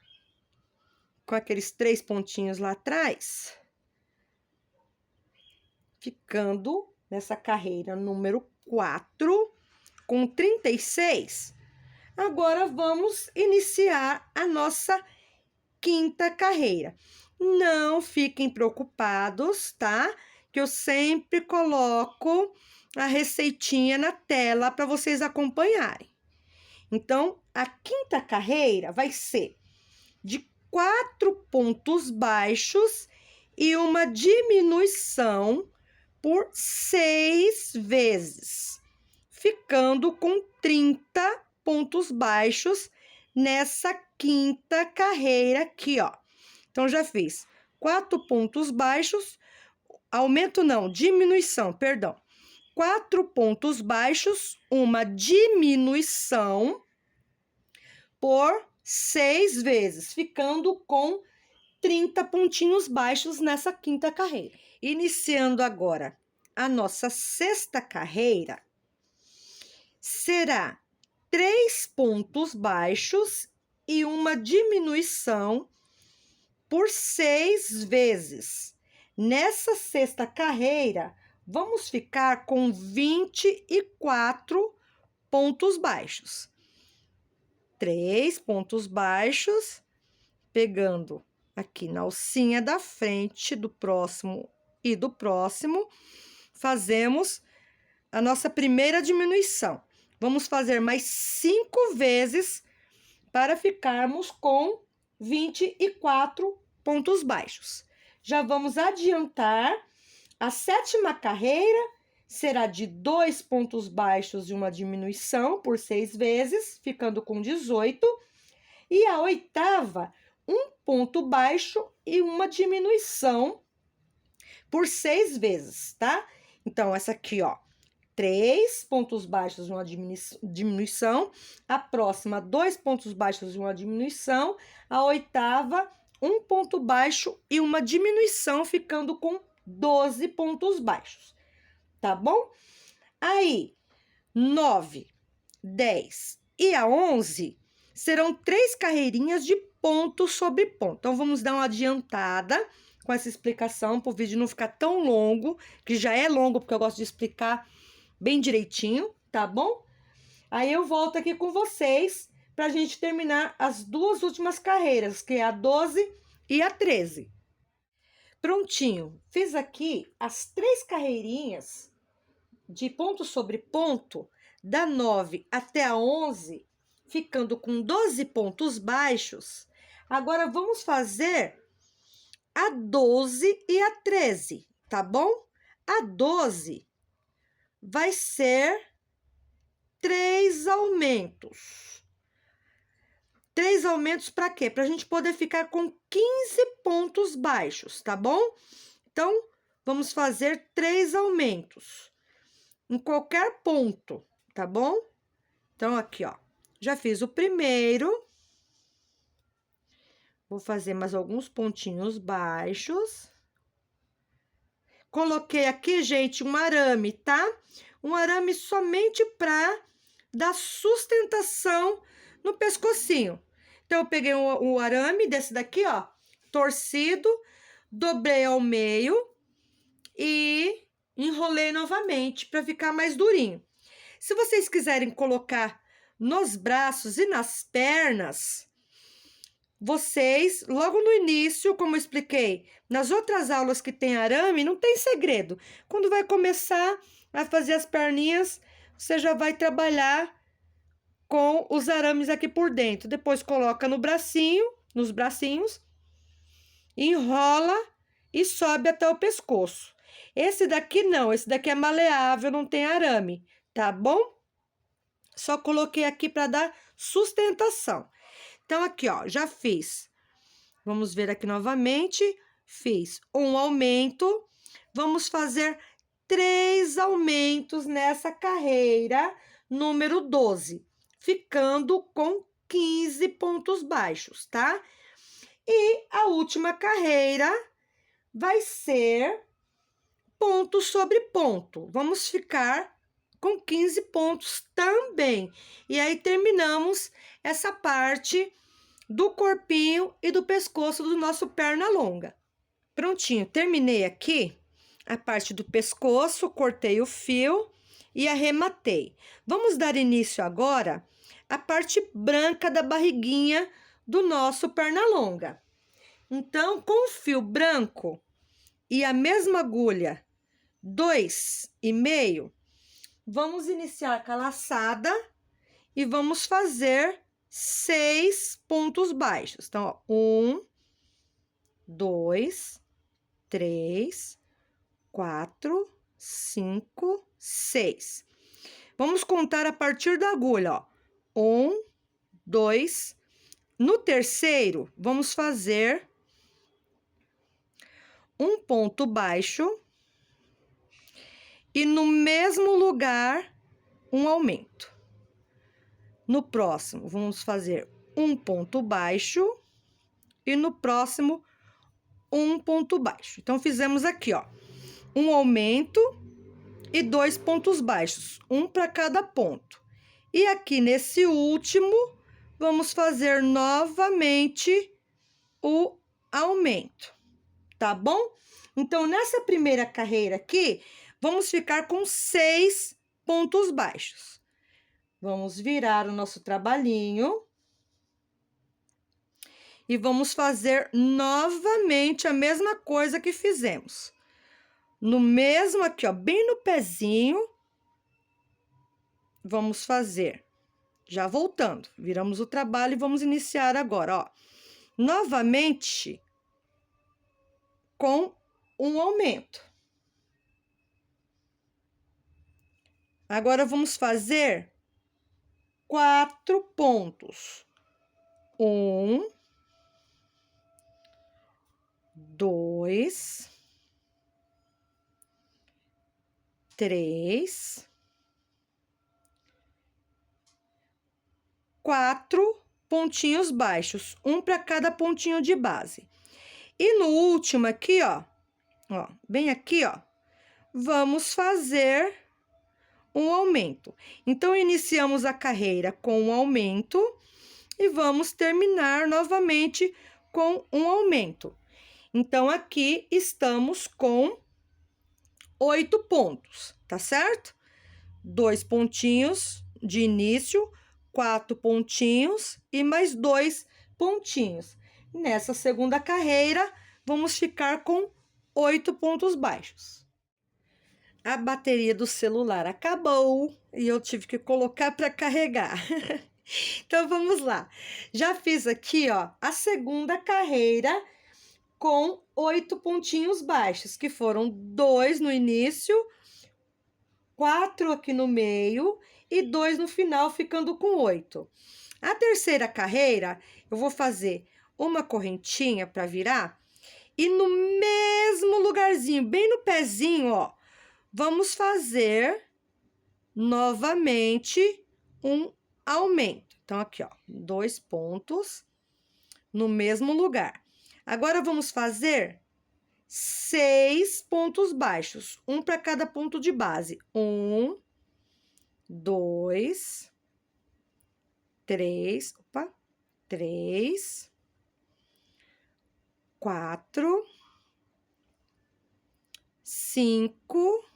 com aqueles 3 pontinhos lá atrás, ficando nessa carreira número 4, com 36. Agora, vamos iniciar a nossa quinta carreira. Não fiquem preocupados, tá? Que eu sempre coloco a receitinha na tela para vocês acompanharem. Então, a quinta carreira vai ser de 4 pontos baixos e uma diminuição por 6 vezes, ficando com 30 pontos baixos nessa quinta carreira aqui, ó. Então, já fiz 4 pontos baixos, aumento não, diminuição, perdão. 4 pontos baixos, uma diminuição por 6 vezes, ficando com 30 pontinhos baixos nessa quinta carreira. Iniciando agora a nossa sexta carreira, será 3 pontos baixos e uma diminuição por 6 vezes. Nessa sexta carreira, vamos ficar com 24 pontos baixos. 3 pontos baixos, pegando aqui na alcinha da frente do próximo e do próximo, fazemos a nossa primeira diminuição. Vamos fazer mais 5 vezes para ficarmos com 24 pontos baixos. Já vamos adiantar. A sétima carreira será de 2 pontos baixos e uma diminuição por 6 vezes, ficando com 18. E a oitava, 1 ponto baixo e uma diminuição por 6 vezes, tá? Então, essa aqui, ó, 3 pontos baixos e uma diminuição. A próxima, 2 pontos baixos e uma diminuição. A oitava, 1 ponto baixo e uma diminuição, ficando com 12 pontos baixos, tá bom? Aí, 9, 10 e a 11 serão 3 carreirinhas de ponto sobre ponto. Então, vamos dar uma adiantada com essa explicação, para o vídeo não ficar tão longo, que já é longo, porque eu gosto de explicar bem direitinho, tá bom? Aí, eu volto aqui com vocês para a gente terminar as 2 últimas carreiras, que é a 12 e a 13. Prontinho, fiz aqui as 3 carreirinhas de ponto sobre ponto, da 9 até a 11, ficando com 12 pontos baixos. Agora, vamos fazer a 12 e a 13, tá bom? A 12 vai ser 3 aumentos. 3 aumentos para quê? Para a gente poder ficar com 15 pontos baixos, tá bom? Então, vamos fazer 3 aumentos em qualquer ponto, tá bom? Então, aqui, ó, já fiz o primeiro. Vou fazer mais alguns pontinhos baixos. Coloquei aqui, gente, um arame, tá? Um arame somente para dar sustentação no pescocinho. Então, eu peguei o arame desse daqui, ó, torcido, dobrei ao meio e enrolei novamente para ficar mais durinho. Se vocês quiserem colocar nos braços e nas pernas, vocês, logo no início, como eu expliquei, nas outras aulas que tem arame, não tem segredo. Quando vai começar a fazer as perninhas, você já vai trabalhar com os arames aqui por dentro. Depois coloca no bracinho, nos bracinhos, enrola e sobe até o pescoço. Esse daqui não, esse daqui é maleável, não tem arame, tá bom? Só coloquei aqui para dar sustentação. Então, aqui, ó, já fiz. Vamos ver aqui novamente. Fiz um aumento. Vamos fazer 3 aumentos nessa carreira número 12, ficando com 15 pontos baixos, tá? E a última carreira vai ser ponto sobre ponto. Vamos ficar com 15 pontos também. E aí, terminamos essa parte do corpinho e do pescoço do nosso perna longa. Prontinho, terminei aqui a parte do pescoço, cortei o fio e arrematei. Vamos dar início agora à parte branca da barriguinha do nosso perna longa. Então, com o fio branco e a mesma agulha 2,5, vamos iniciar com a laçada e vamos fazer 6 pontos baixos. Então, ó, 1, 2, 3, 4, 5, 6. Vamos contar a partir da agulha, ó. 1, 2. No terceiro, vamos fazer um ponto baixo e no mesmo lugar um aumento. No próximo, vamos fazer um ponto baixo e no próximo um ponto baixo. Então, fizemos aqui, ó, um aumento e 2 pontos baixos, um para cada ponto. E aqui nesse último, vamos fazer novamente o aumento, tá bom? Então, nessa primeira carreira aqui, vamos ficar com 6 pontos baixos. Vamos virar o nosso trabalhinho. E vamos fazer novamente a mesma coisa que fizemos. No mesmo aqui, ó, bem no pezinho, vamos fazer. Já voltando, viramos o trabalho e vamos iniciar agora, ó. Novamente, com um aumento. Agora, vamos fazer 4 pontos. 1, 2, 3, 4 pontinhos baixos, um para cada pontinho de base. E no último aqui, ó, bem aqui, ó, vamos fazer um aumento. Então, iniciamos a carreira com um aumento e vamos terminar novamente com um aumento. Então, aqui estamos com 8 pontos, tá certo? 2 pontinhos de início, 4 pontinhos e mais 2 pontinhos. Nessa segunda carreira, vamos ficar com 8 pontos baixos. A bateria do celular acabou e eu tive que colocar para carregar. Então, vamos lá. Já fiz aqui, ó, a segunda carreira com 8 pontinhos baixos, que foram 2 no início, 4 aqui no meio e 2 no final, ficando com 8. A terceira carreira, eu vou fazer uma correntinha para virar e no mesmo lugarzinho, bem no pezinho, ó, vamos fazer novamente um aumento. Então, aqui, ó, 2 pontos no mesmo lugar. Agora, vamos fazer 6 pontos baixos, um para cada ponto de base. 1, 2, 3, 3, 4, 5,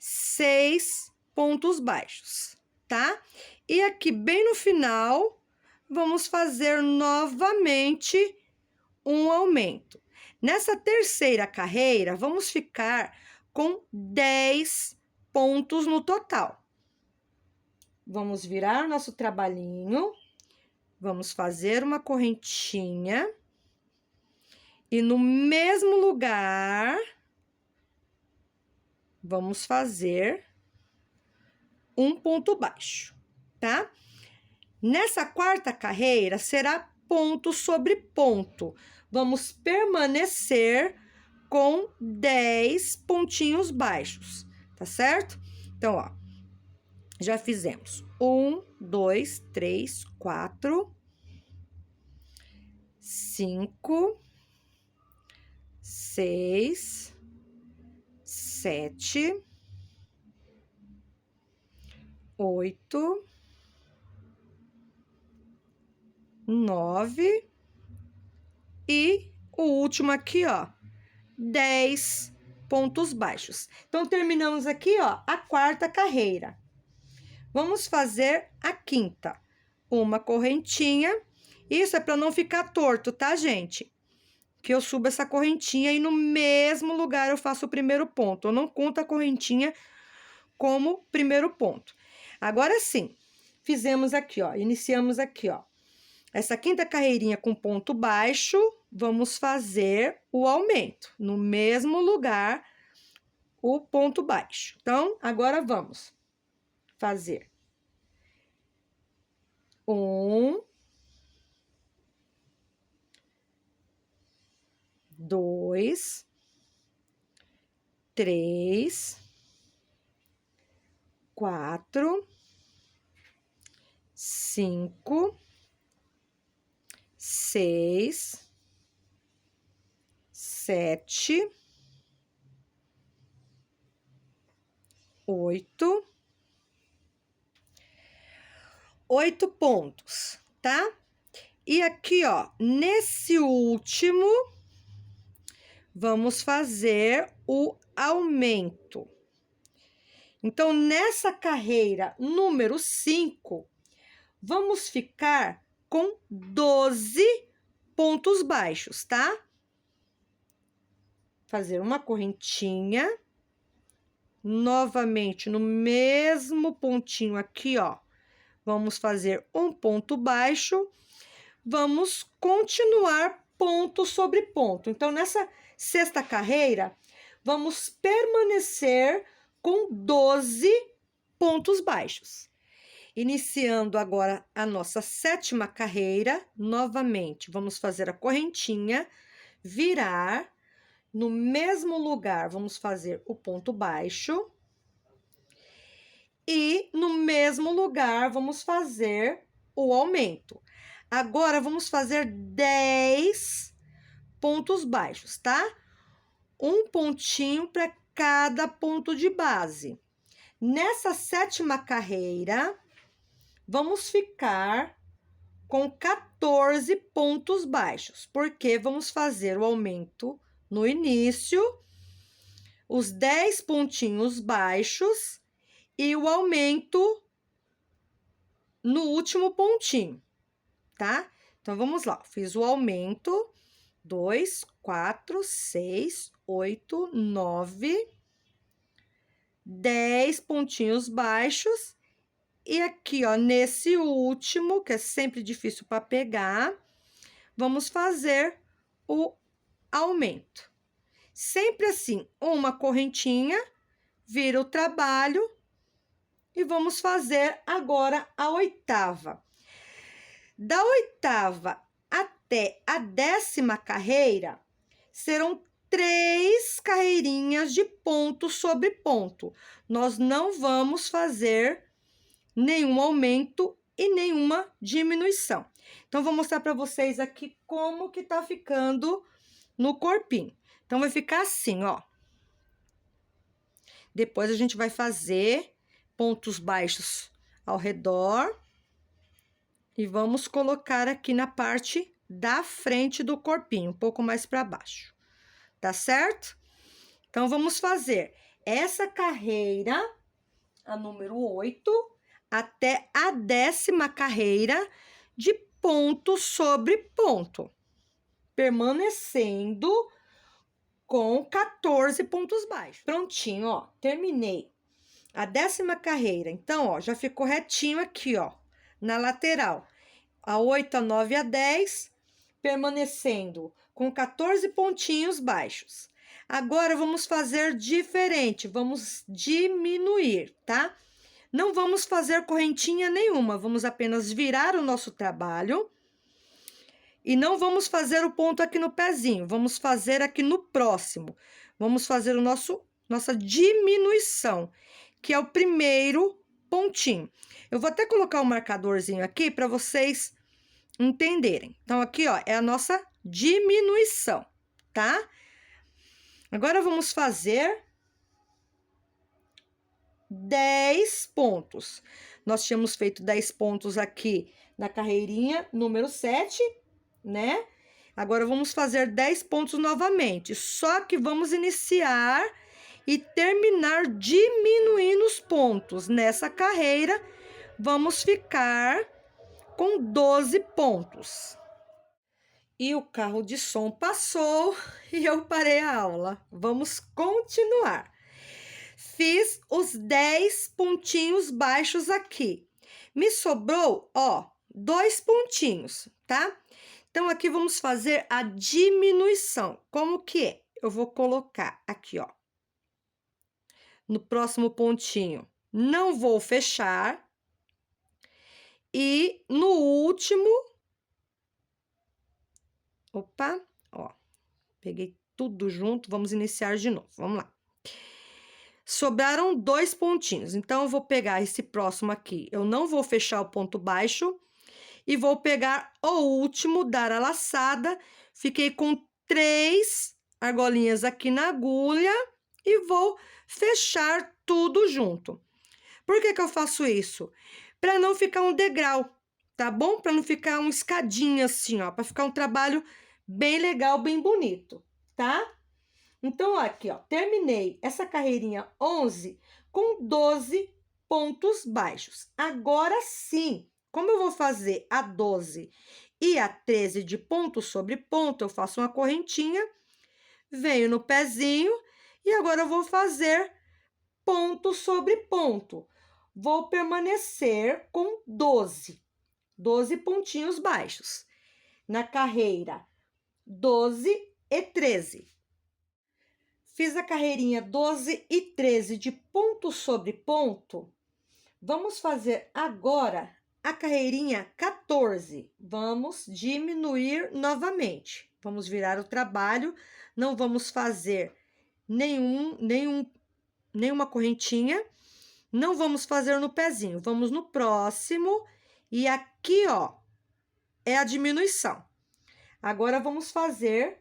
6 pontos baixos, tá? E aqui, bem no final, vamos fazer novamente um aumento. Nessa terceira carreira, vamos ficar com 10 pontos no total. Vamos virar nosso trabalhinho, vamos fazer uma correntinha e no mesmo lugar, vamos fazer um ponto baixo, tá? Nessa quarta carreira, será ponto sobre ponto. Vamos permanecer com 10 pontinhos baixos, tá certo? Então, ó, já fizemos 1, 2, 3, 4, 5, 6, 7, 8, 9 e o último aqui, ó, 10 pontos baixos. Então, terminamos aqui, ó, a quarta carreira. Vamos fazer a quinta. Uma correntinha. Isso é para não ficar torto, tá, gente? Que eu subo essa correntinha e no mesmo lugar eu faço o primeiro ponto. Eu não conto a correntinha como primeiro ponto. Agora sim, fizemos aqui, ó, iniciamos aqui, ó. Essa quinta carreirinha com ponto baixo, vamos fazer o aumento. No mesmo lugar, o ponto baixo. Então, agora vamos fazer 1, 2, 3, 4, 5, 6, 7, 8, 8 pontos, tá? E aqui, ó, nesse último, vamos fazer o aumento. Então, nessa carreira número 5, vamos ficar com 12 pontos baixos, tá? Fazer uma correntinha, novamente no mesmo pontinho aqui, ó. Vamos fazer um ponto baixo, vamos continuar ponto sobre ponto. Então, nessa sexta carreira, vamos permanecer com 12 pontos baixos. Iniciando agora a nossa sétima carreira, novamente, vamos fazer a correntinha, virar, no mesmo lugar, vamos fazer o ponto baixo. E no mesmo lugar, vamos fazer o aumento. Agora, vamos fazer 10 pontos baixos, tá? Um pontinho para cada ponto de base. Nessa sétima carreira, vamos ficar com 14 pontos baixos, porque vamos fazer o aumento no início, os 10 pontinhos baixos e o aumento no último pontinho, tá? Então, vamos lá, fiz o aumento, 2, 4, 6, 8, 9, 10 pontinhos baixos. E aqui, ó, nesse último, que é sempre difícil para pegar, vamos fazer o aumento. Sempre assim, uma correntinha, vira o trabalho e vamos fazer agora a oitava. Da oitava até a 10ª carreira, serão 3 carreirinhas de ponto sobre ponto. Nós não vamos fazer nenhum aumento e nenhuma diminuição. Então, vou mostrar para vocês aqui como que tá ficando no corpinho. Então, vai ficar assim, ó. Depois, a gente vai fazer pontos baixos ao redor. E vamos colocar aqui na parte da frente do corpinho, um pouco mais para baixo. Tá certo? Então, vamos fazer essa carreira, a número 8, até a 10ª carreira de ponto sobre ponto, permanecendo com 14 pontos baixos. Prontinho, ó, terminei a 10ª carreira. Então, ó, já ficou retinho aqui, ó, na lateral. A 8, a 9 e a 10, permanecendo com 14 pontinhos baixos. Agora, vamos fazer diferente, vamos diminuir, tá? Não vamos fazer correntinha nenhuma, vamos apenas virar o nosso trabalho. E não vamos fazer o ponto aqui no pezinho, vamos fazer aqui no próximo. Vamos fazer o nossa diminuição, que é o primeiro pontinho. Eu vou até colocar um marcadorzinho aqui para vocês entenderem. Então, aqui, ó, é a nossa diminuição, tá? Agora, vamos fazer 10 pontos. Nós tínhamos feito 10 pontos aqui na carreirinha número 7, né? Agora, vamos fazer 10 pontos novamente. Só que vamos iniciar e terminar diminuindo os pontos. Nessa carreira, vamos ficar com 12 pontos. E o carro de som passou e eu parei a aula. Vamos continuar. Fiz os 10 pontinhos baixos aqui. Me sobrou, ó, 2 pontinhos, tá? Então, aqui vamos fazer a diminuição. Como que é? Eu vou colocar aqui, ó, no próximo pontinho. Não vou fechar. E no último... Opa, ó, peguei tudo junto. Vamos iniciar de novo. Vamos lá. Sobraram 2 pontinhos, então, eu vou pegar esse próximo aqui. Eu não vou fechar o ponto baixo e vou pegar o último, dar a laçada. Fiquei com 3 argolinhas aqui na agulha e vou fechar tudo junto. Por que que eu faço isso? Para não ficar um degrau, tá bom? Para não ficar uma escadinha assim, ó, para ficar um trabalho bem legal, bem bonito, tá? Então, aqui, ó, terminei essa carreirinha 11 com 12 pontos baixos. Agora sim, como eu vou fazer a 12 e a 13 de ponto sobre ponto, eu faço uma correntinha, venho no pezinho e agora eu vou fazer ponto sobre ponto. Vou permanecer com 12 pontinhos baixos. Na carreira 12 e 13. Fiz a carreirinha 12 e 13 de ponto sobre ponto. Vamos fazer agora a carreirinha 14. Vamos diminuir novamente. Vamos virar o trabalho. Não vamos fazer nenhuma correntinha. Não vamos fazer no pezinho. Vamos no próximo. E aqui, ó, é a diminuição. Agora, vamos fazer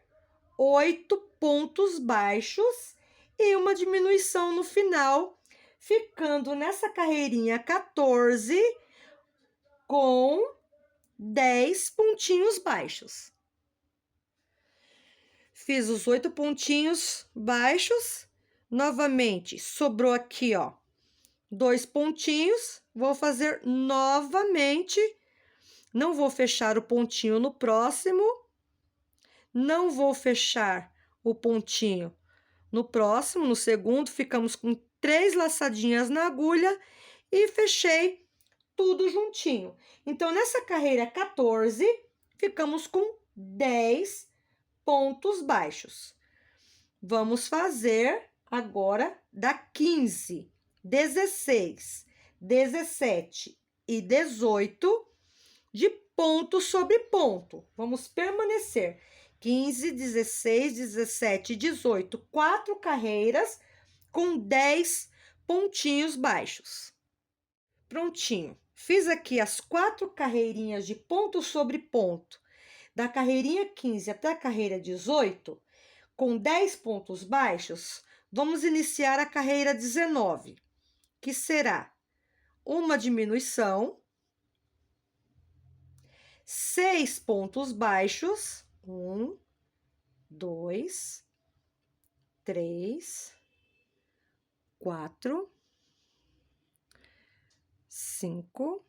8 pontos baixos e uma diminuição no final, ficando nessa carreirinha 14 com 10 pontinhos baixos. Fiz os 8 pontinhos baixos, novamente, sobrou aqui, ó, 2 pontinhos, vou fazer novamente, não vou fechar o pontinho no próximo, não vou fechar o pontinho no próximo, no segundo, ficamos com 3 laçadinhas na agulha e fechei tudo juntinho. Então, nessa carreira 14, ficamos com 10 pontos baixos. Vamos fazer agora da 15, 16, 17 e 18 de ponto sobre ponto. Vamos permanecer 15, 16, 17 e 18, 4 carreiras com 10 pontinhos baixos. Prontinho. Fiz aqui as 4 carreirinhas de ponto sobre ponto, da carreirinha 15 até a carreira 18, com 10 pontos baixos. Vamos iniciar a carreira 19, que será uma diminuição, 6 pontos baixos, 1, 2, 3, 4, 5,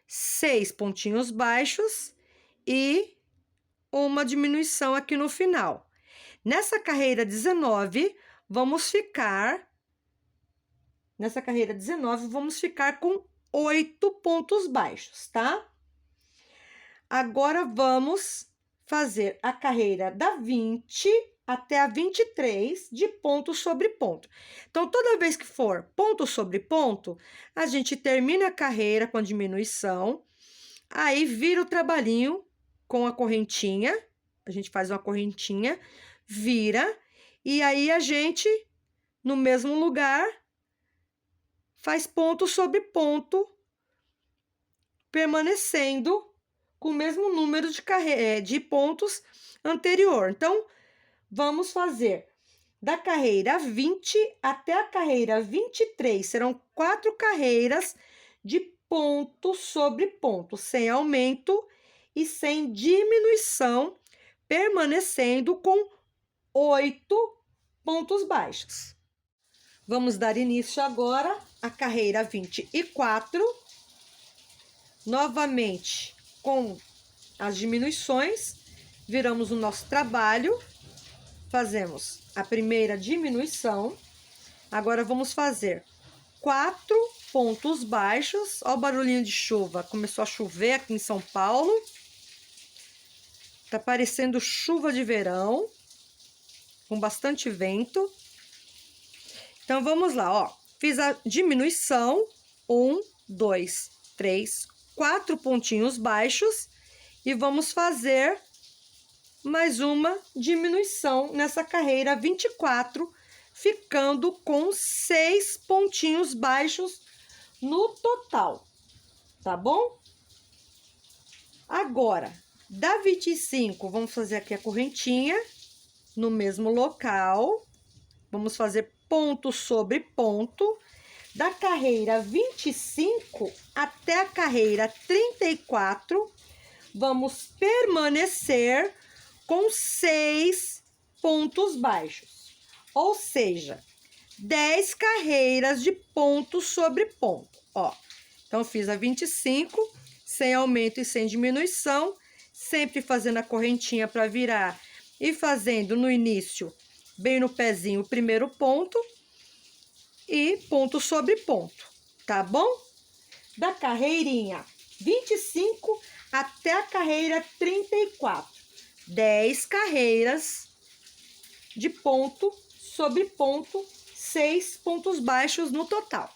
6 pontinhos baixos e uma diminuição aqui no final. Nessa carreira 19, vamos ficar com 8 pontos baixos, tá? Agora, vamos fazer a carreira da 20 até a 23 de ponto sobre ponto. Então, toda vez que for ponto sobre ponto, a gente termina a carreira com a diminuição, aí vira o trabalhinho com a correntinha, a gente faz uma correntinha, vira, e aí a gente, no mesmo lugar, faz ponto sobre ponto, permanecendo com o mesmo número de pontos anterior. Então, vamos fazer da carreira 20 até a carreira 23. Serão 4 carreiras de ponto sobre ponto, sem aumento e sem diminuição, permanecendo com 8 pontos baixos. Vamos dar início agora à carreira 24. Novamente, com as diminuições, viramos o nosso trabalho, fazemos a primeira diminuição. Agora, vamos fazer 4 pontos baixos. Ó o barulhinho de chuva, começou a chover aqui em São Paulo. Tá parecendo chuva de verão, com bastante vento. Então, vamos lá, ó. Fiz a diminuição, 1, 2, 3, 4 pontinhos baixos e vamos fazer mais uma diminuição nessa carreira 24, ficando com 6 pontinhos baixos no total, tá bom? Agora, da 25, vamos fazer aqui a correntinha no mesmo local, vamos fazer ponto sobre ponto. Da carreira 25 até a carreira 34, vamos permanecer com 6 pontos baixos, ou seja, 10 carreiras de ponto sobre ponto, ó. Então, fiz a 25, sem aumento e sem diminuição, sempre fazendo a correntinha para virar e fazendo no início, bem no pezinho, o primeiro ponto e ponto sobre ponto, tá bom? Da carreirinha 25 até a carreira 34, 10 carreiras de ponto sobre ponto, 6 pontos baixos no total.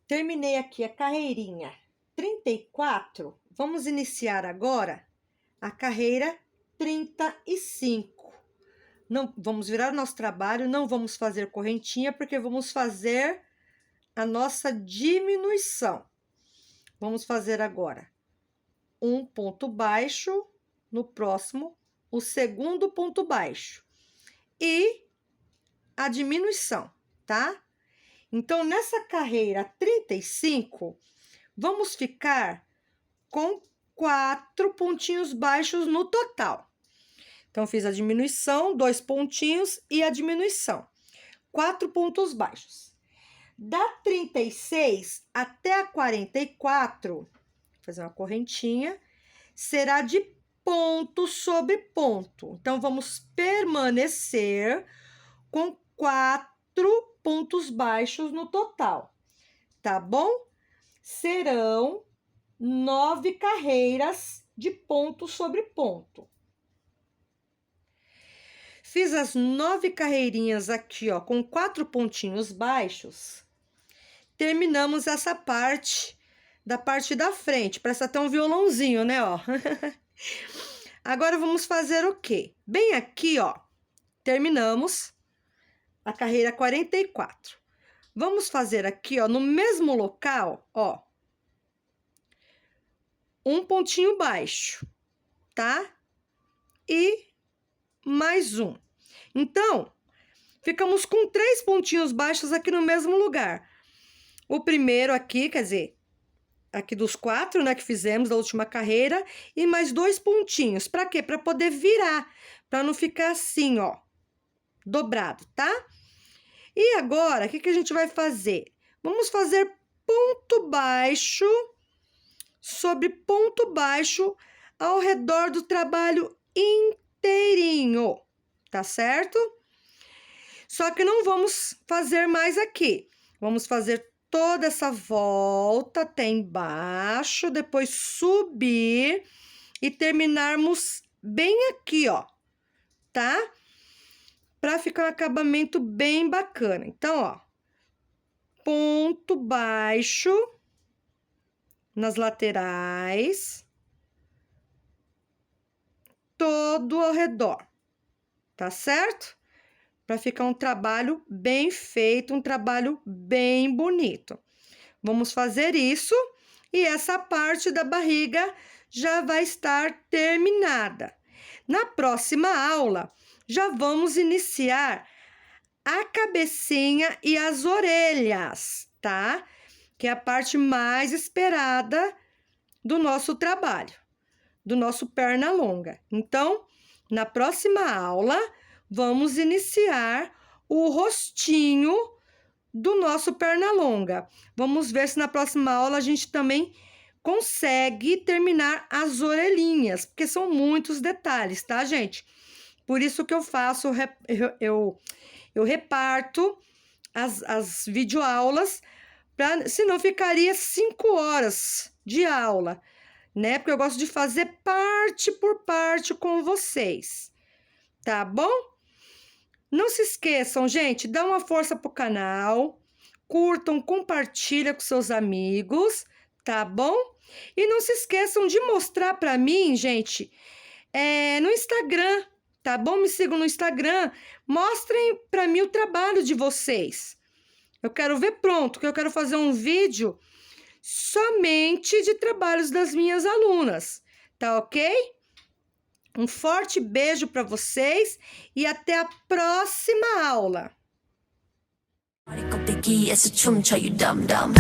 Terminei aqui a carreirinha 34, vamos iniciar agora a carreira 35. Não, vamos virar o nosso trabalho, não vamos fazer correntinha, porque vamos fazer a nossa diminuição. Vamos fazer agora um ponto baixo, no próximo, o segundo ponto baixo e a diminuição, tá? Então, nessa carreira 35, vamos ficar com 4 pontinhos baixos no total. Então, fiz a diminuição, 2 pontinhos e a diminuição. 4 pontos baixos. Da 36 até a 44, vou fazer uma correntinha, será de ponto sobre ponto. Então, vamos permanecer com 4 pontos baixos no total, tá bom? Serão 9 carreiras de ponto sobre ponto. Fiz as 9 carreirinhas aqui, ó, com 4 pontinhos baixos. Terminamos essa parte da frente. Parece até um violãozinho, né, ó. Agora, vamos fazer o quê? Bem aqui, ó, terminamos a carreira 44. Vamos fazer aqui, ó, no mesmo local, ó, um pontinho baixo, tá? E mais um. Então, ficamos com 3 pontinhos baixos aqui no mesmo lugar. O primeiro aqui, quer dizer, aqui dos 4, né, que fizemos da última carreira, e mais 2 pontinhos. Para quê? Para poder virar, para não ficar assim, ó, dobrado, tá? E agora, o que a gente vai fazer? Vamos fazer ponto baixo sobre ponto baixo ao redor do trabalho inteirinho, tá certo? Só que não vamos fazer mais aqui. Vamos fazer toda essa volta até embaixo, depois subir e terminarmos bem aqui, ó, tá? Para ficar um acabamento bem bacana. Então, ó, ponto baixo nas laterais, todo ao redor, tá certo? Para ficar um trabalho bem feito, um trabalho bem bonito. Vamos fazer isso e essa parte da barriga já vai estar terminada. Na próxima aula, já vamos iniciar a cabecinha e as orelhas, tá? Que é a parte mais esperada do nosso trabalho, do nosso perna longa. Então, na próxima aula, vamos iniciar o rostinho do nosso perna longa. Vamos ver se na próxima aula a gente também consegue terminar as orelhinhas, porque são muitos detalhes, tá, gente? Por isso que eu faço, eu reparto as videoaulas, senão ficaria 5 horas de aula, né? Porque eu gosto de fazer parte por parte com vocês, tá bom? Não se esqueçam, gente, dá uma força pro canal, curtam, compartilha com seus amigos, tá bom? E não se esqueçam de mostrar para mim, gente, no Instagram, tá bom? Me sigam no Instagram, mostrem para mim o trabalho de vocês. Eu quero ver pronto, que eu quero fazer um vídeo somente de trabalhos das minhas alunas, tá ok? Um forte beijo para vocês e até a próxima aula. 껍데기에서 춤춰 you dumb dumb